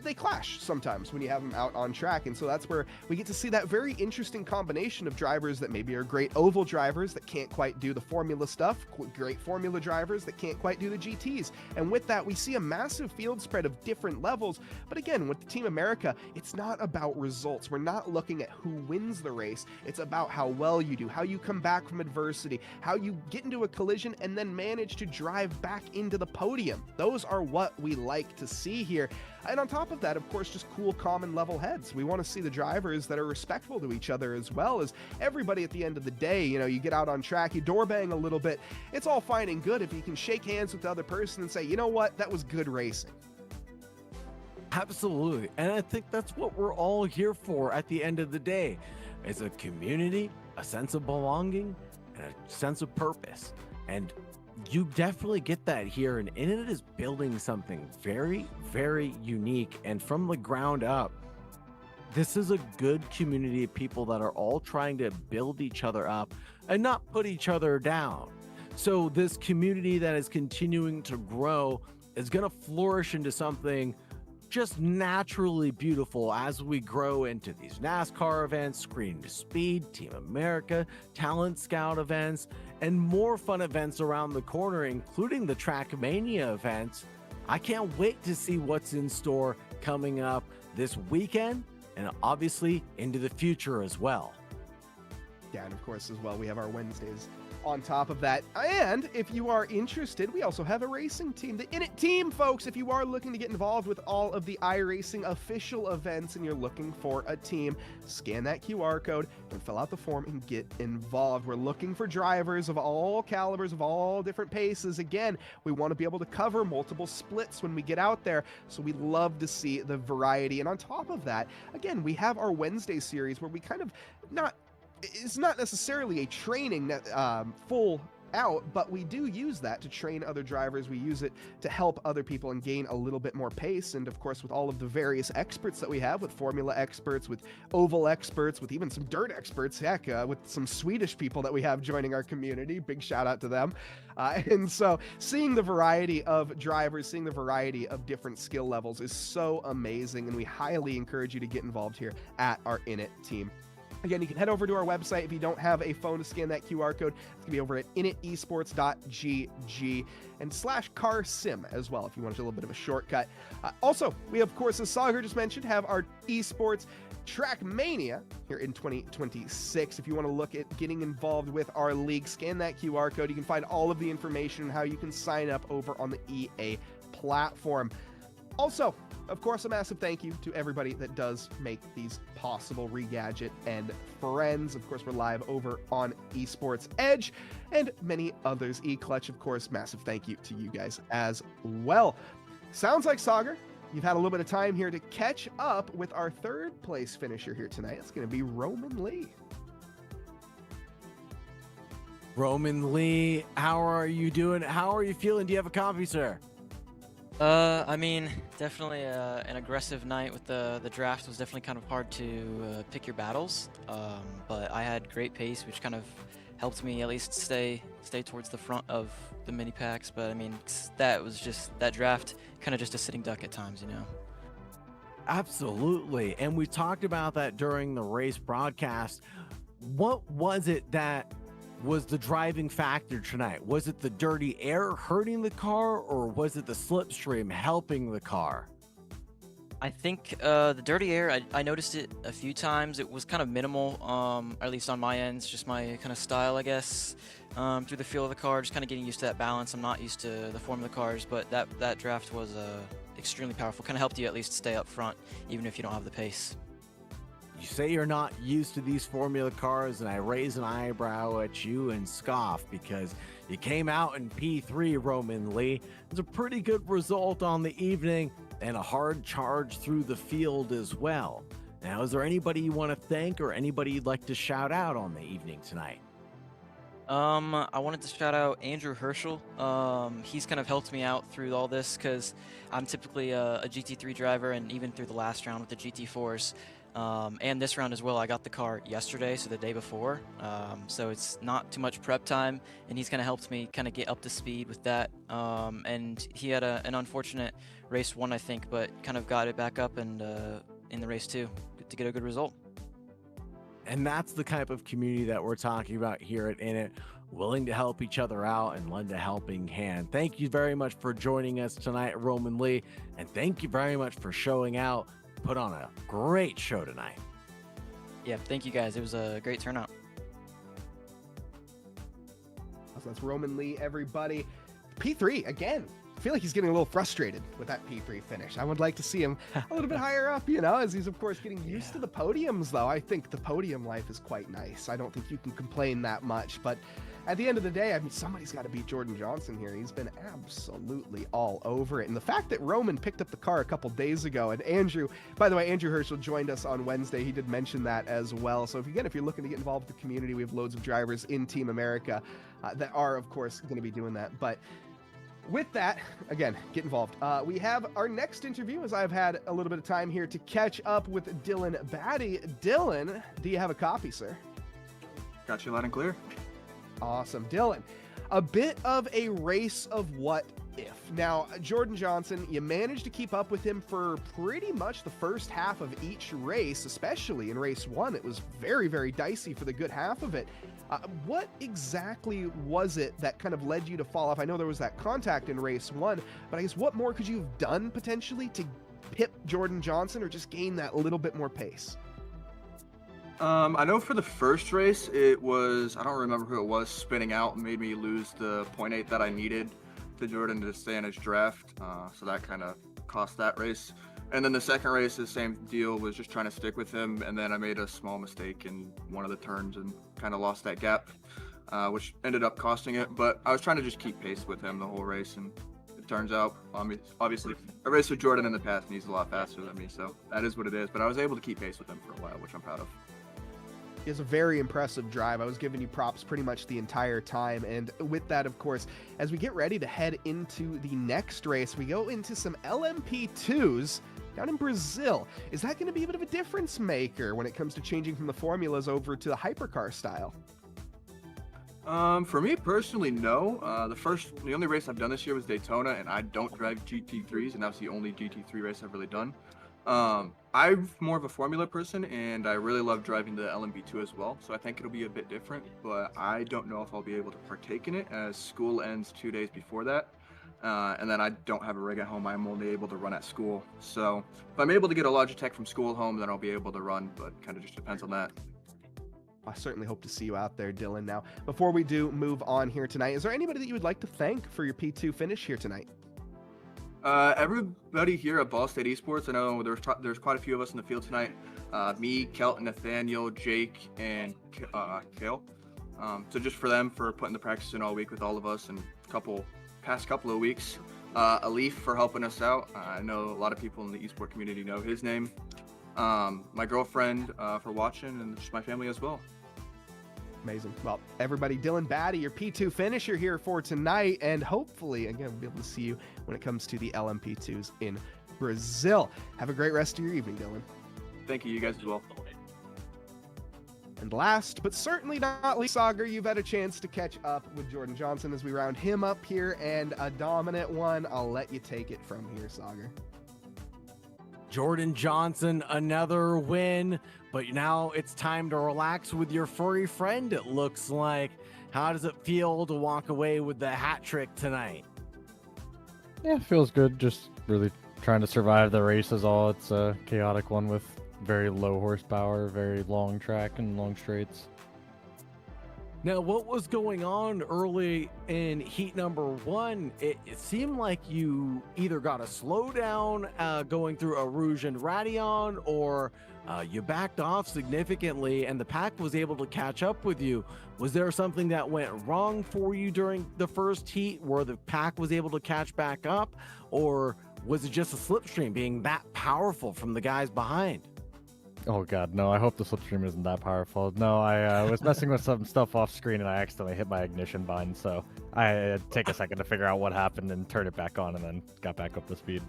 they clash sometimes when you have them out on track. And so that's where we get to see that very interesting combination of drivers that maybe are great oval drivers that can't quite do the formula stuff, great formula drivers that can't quite do the GTs. And with that, we see a massive field spread of different levels. But again, with Team America, it's not about results. We're not looking at who wins the race. It's about how well you do, how you come back from adversity, how you get into a collision and then manage to drive back into the podium. Those are what we like to see here. And on top of that, of course, just cool, calm, and level heads. We want to see the drivers that are respectful to each other, as well as everybody at the end of the day. You get out on track, you door bang a little bit. It's all fine and good if you can shake hands with the other person and say, you know what, that was good racing. Absolutely. And I think that's what we're all here for at the end of the day. It's a community, a sense of belonging, and a sense of purpose. And you definitely get that here. And Init is building something very, very unique. And from the ground up, this is a good community of people that are all trying to build each other up and not put each other down. So this community that is continuing to grow is going to flourish into something just naturally beautiful as we grow into these NASCAR events, Screen to Speed, Team America, Talent Scout events, and more fun events around the corner, including the Trackmania events. I can't wait to see what's in store coming up this weekend and obviously into the future as well. Yeah, and of course, as well, we have our Wednesdays on top of that. And if you are interested, we also have a racing team, the Init team, folks. If you are looking to get involved with all of the iRacing official events and you're looking for a team, scan that QR code and fill out the form and get involved. We're looking for drivers of all calibers, of all different paces. Again, we want to be able to cover multiple splits when we get out there, so we love to see the variety. And on top of that, again, we have our Wednesday series where we kind of it's not necessarily a training full out, but we do use that to train other drivers. We use it to help other people and gain a little bit more pace. And of course, with all of the various experts that we have, with formula experts, with oval experts, with even some dirt experts, heck, with some Swedish people that we have joining our community, big shout out to them. And so seeing the variety of drivers, seeing the variety of different skill levels is so amazing. And we highly encourage you to get involved here at our Init team. Again, you can head over to our website if you don't have a phone to scan that QR code. It's going to be over at initesports.gg and /carsim as well, if you want a little bit of a shortcut. Also, we, of course, as Sagar just mentioned, have our Esports Trackmania here in 2026. If you want to look at getting involved with our league, scan that QR code. You can find all of the information on how you can sign up over on the EA platform. Also, of course, a massive thank you to everybody that does make these possible, Regadget and friends. Of course, we're live over on Esports Edge and many others. eClutch, of course, massive thank you to you guys as well. Sounds like, Sagar, you've had a little bit of time here to catch up with our third place finisher here tonight. It's going to be Roman Lee. Roman Lee, how are you doing? How are you feeling? Do you have a copy, sir? I mean, definitely an aggressive night with the draft was definitely kind of hard to pick your battles. But I had great pace, which kind of helped me at least stay towards the front of the mini packs. But I mean, that draft kind of just a sitting duck at times, you know. Absolutely. And we talked about that during the race broadcast. What was it that was the driving factor tonight? Was it the dirty air hurting the car, or was it the slipstream helping the car? I think the dirty air, I noticed it a few times. It was kind of minimal, at least on my end. It's just my kind of style, I guess, through the feel of the car, just kind of getting used to that balance. I'm not used to the form of the cars, but that draft was extremely powerful. Kind of helped you at least stay up front, even if you don't have the pace. You say you're not used to these formula cars, and I raise an eyebrow at you and scoff because you came out in P3, Roman Lee. It's a pretty good result on the evening and a hard charge through the field as well. Now, is there anybody you want to thank or anybody you'd like to shout out on the evening tonight? I wanted to shout out Andrew Herschel. He's kind of helped me out through all this because I'm typically a GT3 driver, and even through the last round with the GT4s. And this round as well, I got the car yesterday, so the day before, so it's not too much prep time, and he's kind of helped me kind of get up to speed with that. And he had an unfortunate race 1, I think, but kind of got it back up and in the race 2 to get a good result. And that's the type of community that we're talking about here at Init, willing to help each other out and lend a helping hand. Thank you very much for joining us tonight, Roman Lee, and thank you very much for showing out. Put on a great show tonight. Yeah, thank you guys. It was a great turnout. So that's Roman Lee, everybody. P3 again. I feel like he's getting a little frustrated with that P3 finish. I would like to see him a little bit higher up, you know, as he's of course getting used to the podiums, though. I think the podium life is quite nice. I don't think you can complain that much, but at the end of the day, I mean, somebody's got to beat Jordan Johnson here. He's been absolutely all over it. And the fact that Roman picked up the car a couple days ago, and Andrew, by the way, Andrew Herschel joined us on Wednesday. He did mention that as well. So if you're looking to get involved with the community, we have loads of drivers in Team America that are, of course, going to be doing that. But with that, again, get involved. We have our next interview, as I've had a little bit of time here to catch up with Dylan Batty. Dylan, do you have a copy, sir? Got you loud and clear. Awesome. Dylan, a bit of a race of what if. Now, Jordan Johnson, you managed to keep up with him for pretty much the first half of each race, especially in race 1. It was very, very dicey for the good half of it. What exactly was it that kind of led you to fall off? I know there was that contact in race 1, but I guess what more could you have done potentially to pip Jordan Johnson or just gain that little bit more pace? I know for the first race, it was, I don't remember who it was, spinning out and made me lose the 0.8 that I needed to Jordan to stay in his draft. So that kind of cost that race. And then the second race, the same deal, was just trying to stick with him. And then I made a small mistake in one of the turns and kind of lost that gap, which ended up costing it. But I was trying to just keep pace with him the whole race. And it turns out, obviously, I raced with Jordan in the past and he's a lot faster than me. So that is what it is. But I was able to keep pace with him for a while, which I'm proud of. Is a very impressive drive. I was giving you props pretty much the entire time. And with that, of course, as we get ready to head into the next race, we go into some LMP2s down in Brazil. Is that going to be a bit of a difference maker when it comes to changing from the formulas over to the hypercar style? For me personally, no. The only race I've done this year was Daytona, and I don't drive GT3s, and that was the only GT3 race I've really done. I'm more of a formula person, and I really love driving the LMP2 as well, so I think it'll be a bit different, but I don't know if I'll be able to partake in it as school ends 2 days before that. And then I don't have a rig at home. I'm only able to run at school. So if I'm able to get a Logitech from school home, then I'll be able to run, but kind of just depends on that. I certainly hope to see you out there, Dylan. Now, before we do move on here tonight, is there anybody that you would like to thank for your P2 finish here tonight? Everybody here at Ball State Esports. I know there's quite a few of us in the field tonight. Me, Kelton, Nathaniel, Jake, and Kale. So just for them for putting the practice in all week with all of us and past couple of weeks. Alif for helping us out. I know a lot of people in the esports community know his name. My girlfriend for watching, and just my family as well. Amazing. Well, everybody, Dylan Batty, your P2 finisher here for tonight, and hopefully, again, we'll be able to see you when it comes to the LMP2s in Brazil. Have a great rest of your evening, Dylan. Thank you. You guys as well. And last, but certainly not least, Sagar, you've had a chance to catch up with Jordan Johnson as we round him up here, and a dominant one. I'll let you take it from here, Sagar. Jordan Johnson, another win, but now it's time to relax with your furry friend, it looks like. How does it feel to walk away with the hat trick tonight? Yeah, feels good. Just really trying to survive the race is all. It's a chaotic one with very low horsepower, very long track and long straights. Now, what was going on early in heat number 1? It seemed like you either got a slowdown going through a Rouge and Radion, or you backed off significantly and the pack was able to catch up with you. Was there something that went wrong for you during the first heat where the pack was able to catch back up, or was it just a slipstream being that powerful from the guys behind? Oh god, no, I hope the slipstream isn't that powerful. No, I was messing with some stuff off screen and I accidentally hit my ignition bind, so I had to take a second to figure out what happened and turn it back on and then got back up to speed.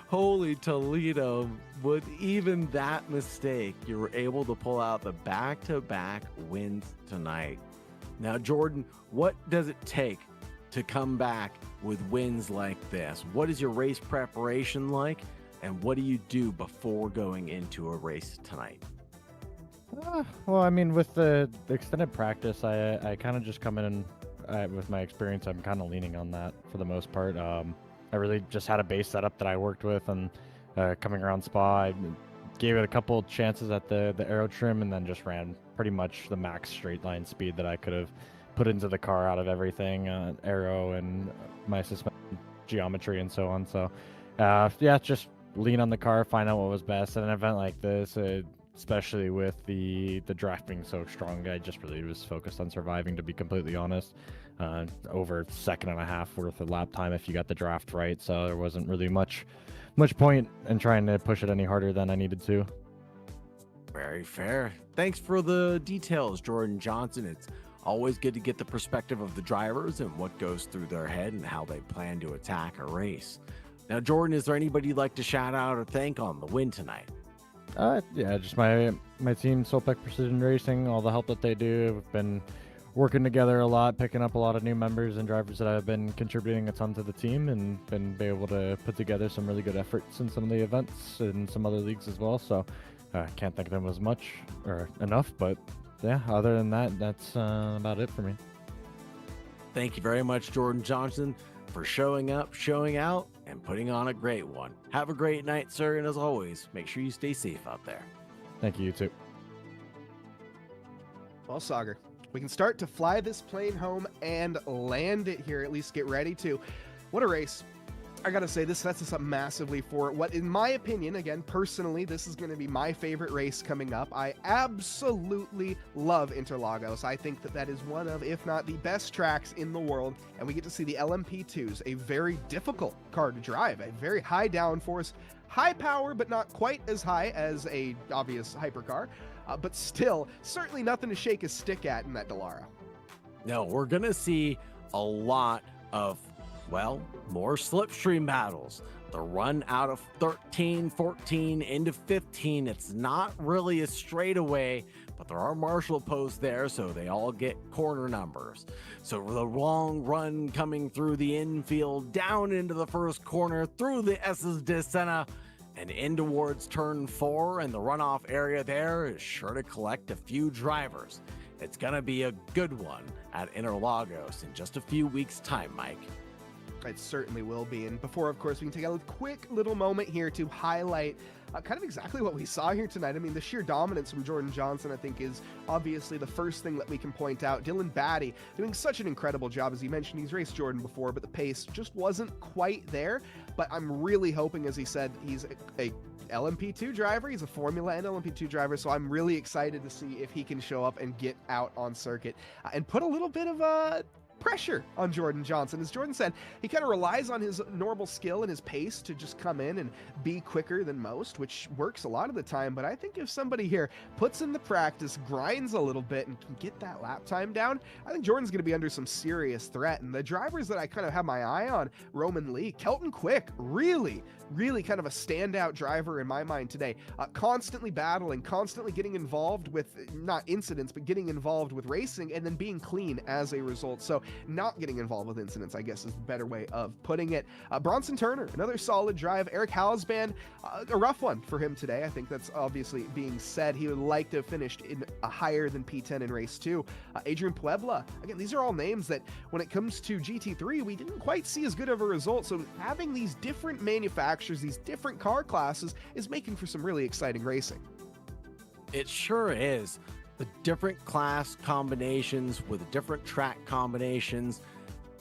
Holy Toledo, with even that mistake, you were able to pull out the back-to-back wins tonight. Now, Jordan, what does it take to come back with wins like this? What is your race preparation like? And what do you do before going into a race tonight? Well, I mean, with the extended practice, I kind of just come in and with my experience, I'm kind of leaning on that for the most part. I really just had a base setup that I worked with, and coming around Spa, I gave it a couple chances at the aero trim and then just ran pretty much the max straight line speed that I could have put into the car out of everything, aero and my suspension geometry and so on. So, yeah, just lean on the car, find out what was best. At an event like this, especially with the draft being so strong, I just really was focused on surviving, to be completely honest. Over a second and a half worth of lap time if you got the draft right, so there wasn't really much point in trying to push it any harder than I needed to. Very fair. Thanks for the details, Jordan Johnson. It's always good to get the perspective of the drivers and what goes through their head and how they plan to attack a race. Now, Jordan, is there anybody you'd like to shout out or thank on the win tonight? Yeah, just my team, Solpec Precision Racing, all the help that they do. We've been working together a lot, picking up a lot of new members and drivers that have been contributing a ton to the team, and been able to put together some really good efforts in some of the events and some other leagues as well. So can't thank them as much or enough, but yeah, other than that, that's about it for me. Thank you very much, Jordan Johnson, for showing up, showing out, and putting on a great one. Have a great night, sir, and as always, make sure you stay safe out there. Thank you, you too. Well, Sagar, we can start to fly this plane home and land it here, at least get ready to. What a race. I gotta say, this sets us up massively for what, in my opinion, again, personally, this is gonna be my favorite race coming up. I absolutely love Interlagos. I think that is one of, if not the best tracks in the world, and we get to see the LMP2s, a very difficult car to drive, a very high downforce, high power, but not quite as high as a obvious hypercar, but still, certainly nothing to shake a stick at in that Dallara. No, we're gonna see a lot of, well, more slipstream battles. The run out of 13, 14 into 15. It's not really a straightaway, but there are marshal posts there, so they all get corner numbers. So the long run coming through the infield, down into the first corner, through the S's de Senna, and in towards turn 4, and the runoff area there is sure to collect a few drivers. It's gonna be a good one at Interlagos in just a few weeks' time, Mike. It certainly will be. And before, of course, we can take a quick little moment here to highlight kind of exactly what we saw here tonight. I mean, the sheer dominance from Jordan Johnson, I think, is obviously the first thing that we can point out. Dylan Batty doing such an incredible job. As he mentioned, he's raced Jordan before, but the pace just wasn't quite there. But I'm really hoping, as he said, he's a LMP2 driver. He's a Formula and LMP2 driver, so I'm really excited to see if he can show up and get out on circuit and put a little bit of pressure on Jordan Johnson. As Jordan said, he kind of relies on his normal skill and his pace to just come in and be quicker than most, which works a lot of the time. But I think if somebody here puts in the practice, grinds a little bit, and can get that lap time down, I think Jordan's going to be under some serious threat. And the drivers that I kind of have my eye on, Roman Lee, Kelton Quick, really kind of a standout driver in my mind today, constantly battling, constantly getting involved with, not incidents, but getting involved with racing and then being clean as a result. So not getting involved with incidents, I guess, is the better way of putting it. Bronson Turner, another solid drive. Eric Hausband, a rough one for him today. I think that's obviously being said. He would like to have finished in a higher than P10 in race 2. Adrian Puebla, again, these are all names that when it comes to GT3, we didn't quite see as good of a result. So having these different manufacturers, these different car classes, is making for some really exciting racing. It sure is. The different class combinations with different track combinations.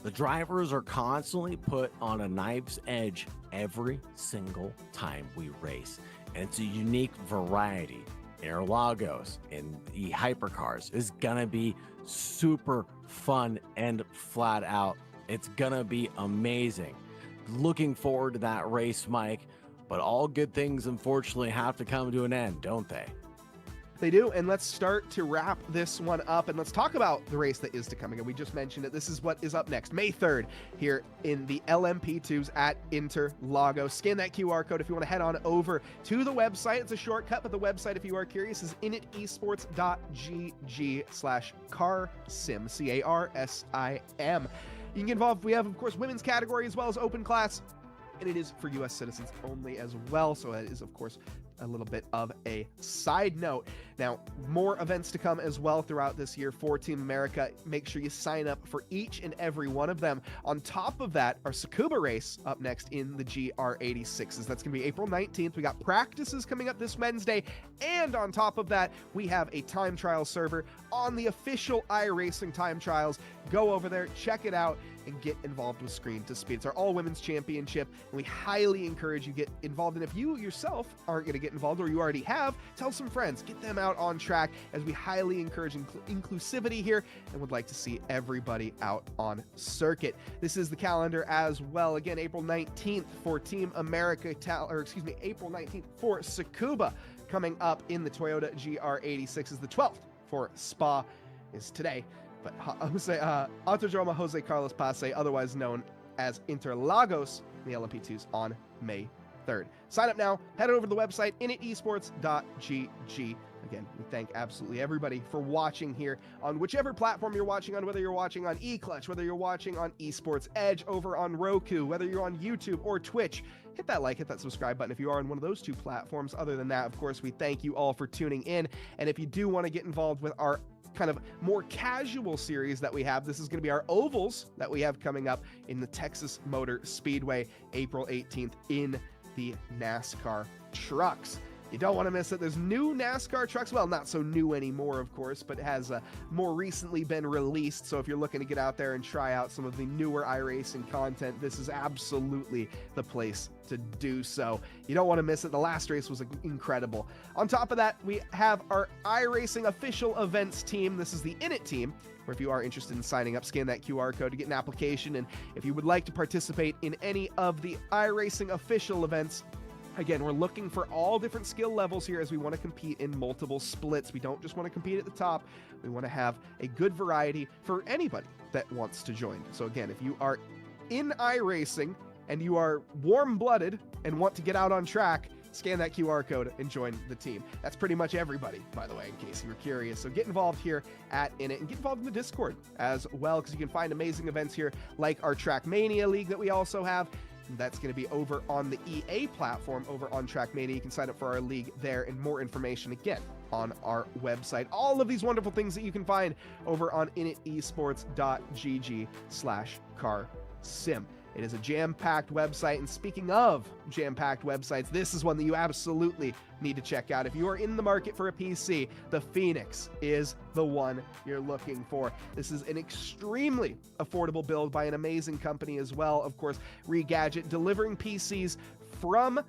The drivers are constantly put on a knife's edge every single time we race. And it's a unique variety. Interlagos and the hypercars is gonna be super fun and flat out. It's gonna be amazing. Looking forward to that race, Mike, but all good things unfortunately have to come to an end, don't they? They do, and let's start to wrap this one up, and let's talk about the race that is to come. Again, we just mentioned it. This is what is up next, May 3rd, here in the LMP2s at Interlagos. Scan that QR code if you want to head on over to the website. It's a shortcut, but the website, if you are curious, is initesports.gg/carsim, CARSIM. You can get involved. We have, of course, women's category as well as open class, and it is for U.S. citizens only as well. So that is, of course, a little bit of a side note. Now, more events to come as well throughout this year for Team America. Make sure you sign up for each and every one of them. On top of that, our Tsukuba race up next in the GR86s. That's going to be April 19th. We got practices coming up this Wednesday. And on top of that, we have a time trial server on the official iRacing time trials. Go over there, check it out, and get involved with Screen to Speed. It's our all-women's championship, and we highly encourage you get involved. And if you yourself aren't going to get involved, or you already have, tell some friends, get them out on track, as we highly encourage inclusivity here and would like to see everybody out on circuit. This is the calendar as well. Again, April 19th for Team America, April 19th for Tsukuba coming up in the Toyota GR86 is the 12th for Spa is today. But Autodromo Jose Carlos Pace, otherwise known as Interlagos, in the LMP2s on May 3rd. Sign up now. Head over to the website, initesports.gg. Again, we thank absolutely everybody for watching here on whichever platform you're watching on, whether you're watching on eClutch, whether you're watching on Esports Edge over on Roku, whether you're on YouTube or Twitch. Hit that like, hit that subscribe button if you are on one of those two platforms. Other than that, of course, we thank you all for tuning in. And if you do want to get involved with our kind of more casual series that we have, this is going to be our ovals that we have coming up in the Texas Motor Speedway, April 18th in the NASCAR trucks. You don't want to miss it. There's new NASCAR trucks. Well, not so new anymore, of course, but has more recently been released. So if you're looking to get out there and try out some of the newer iRacing content, this is absolutely the place to do so. You don't want to miss it. The last race was incredible. On top of that, we have our iRacing official events team. This is the Init team, where if you are interested in signing up, scan that QR code to get an application. And if you would like to participate in any of the iRacing official events, again, we're looking for all different skill levels here, as we want to compete in multiple splits. We don't just want to compete at the top. We want to have a good variety for anybody that wants to join. So again, if you are in iRacing and you are warm-blooded and want to get out on track, scan that QR code and join the team. That's pretty much everybody, by the way, in case you were curious. So get involved here at Init and get involved in the Discord as well, because you can find amazing events here like our Trackmania League that we also have. That's going to be over on the EA platform over on Trackmania. You can sign up for our league there, and more information again on our website. All of these wonderful things that you can find over on initesports.gg/carsim. It is a jam-packed website, and speaking of jam-packed websites, this is one that you absolutely need to check out. If you are in the market for a PC, the Phoenix is the one you're looking for. This is an extremely affordable build by an amazing company as well. Of course, Regadget, delivering PCs from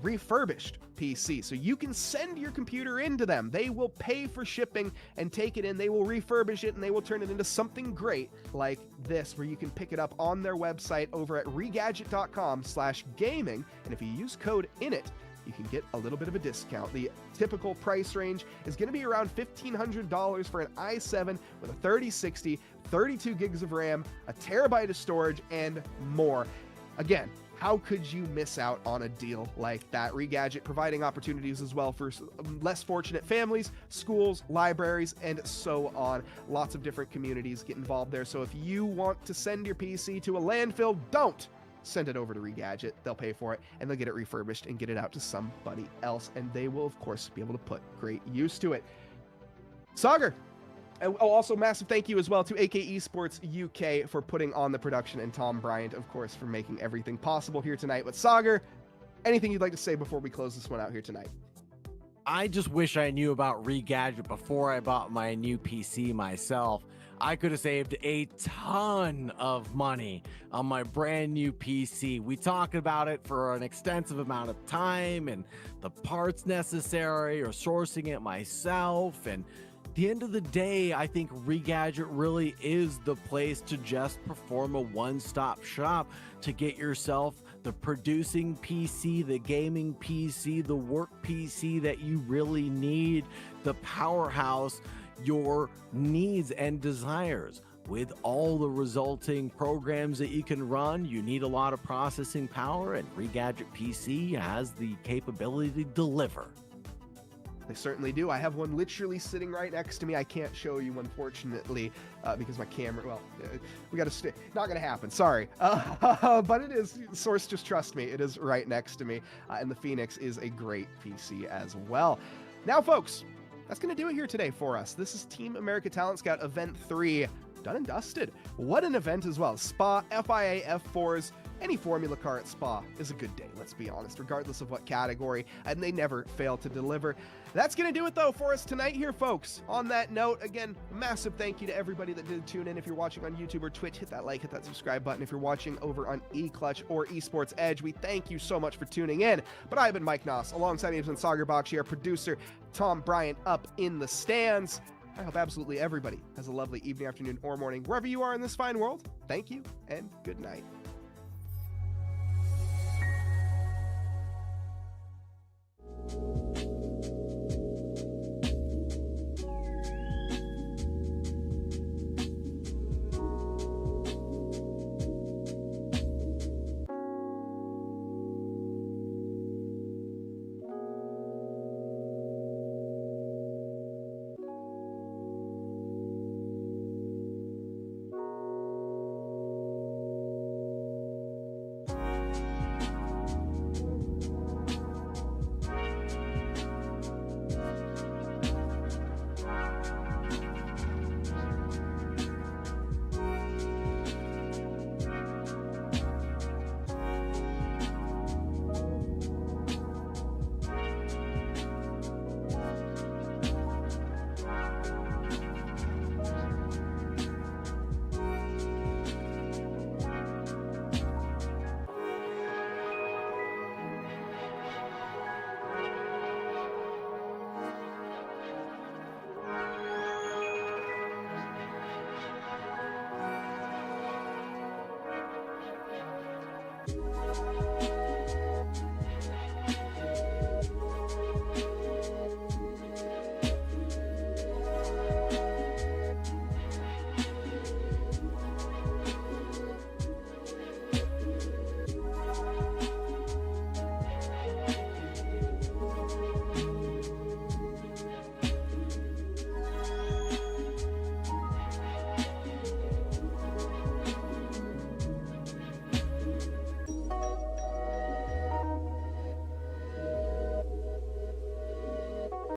refurbished PC. So you can send your computer into them. They will pay for shipping and take it in. They will refurbish it and they will turn it into something great like this, where you can pick it up on their website over at regadget.com/gaming. And if you use code INIT, you can get a little bit of a discount. The typical price range is going to be around $1,500 for an i7 with a 3060, 32 gigs of RAM, a terabyte of storage, and more. Again, how could you miss out on a deal like that? Regadget providing opportunities as well for less fortunate families, schools, libraries, and so on. Lots of different communities get involved there. So if you want to send your PC to a landfill, don't send it over to Regadget. They'll pay for it and they'll get it refurbished and get it out to somebody else. And they will, of course, be able to put great use to it. Sagar. Also, massive thank you as well to AK Esports UK for putting on the production, and Tom Bryant, of course, for making everything possible here tonight. But Sagar, anything you'd like to say before we close this one out here tonight? I just wish I knew about Regadget before I bought my new PC myself. I could have saved a ton of money on my brand new PC. We talked about it for an extensive amount of time and the parts necessary or sourcing it myself. And at the end of the day, I think Regadget really is the place to just perform a one-stop shop to get yourself the producing PC, the gaming PC, the work PC that you really need, the powerhouse your needs and desires. With all the resulting programs that you can run, you need a lot of processing power, and Regadget PC has the capability to deliver. They certainly do. I have one literally sitting right next to me. I can't show you, unfortunately, because my camera, well, we got to stay. Not going to happen. Sorry. But it is, Source, just trust me. It is right next to me. And the Phoenix is a great PC as well. Now, folks, that's going to do it here today for us. This is Team America Talent Scout Event 3. Done and dusted. What an event as well. Spa, FIA F4s, any Formula car at Spa is a good day, let's be honest, regardless of what category, and they never fail to deliver. That's going to do it, though, for us tonight here, folks. On that note, again, massive thank you to everybody that did tune in. If you're watching on YouTube or Twitch, hit that like, hit that subscribe button. If you're watching over on eClutch or Esports Edge, we thank you so much for tuning in. But I've been Mike Noss. Alongside me has been Sagar Bakshi, our producer, Tom Bryant, up in the stands. I hope absolutely everybody has a lovely evening, afternoon, or morning, wherever you are in this fine world. Thank you, and good night.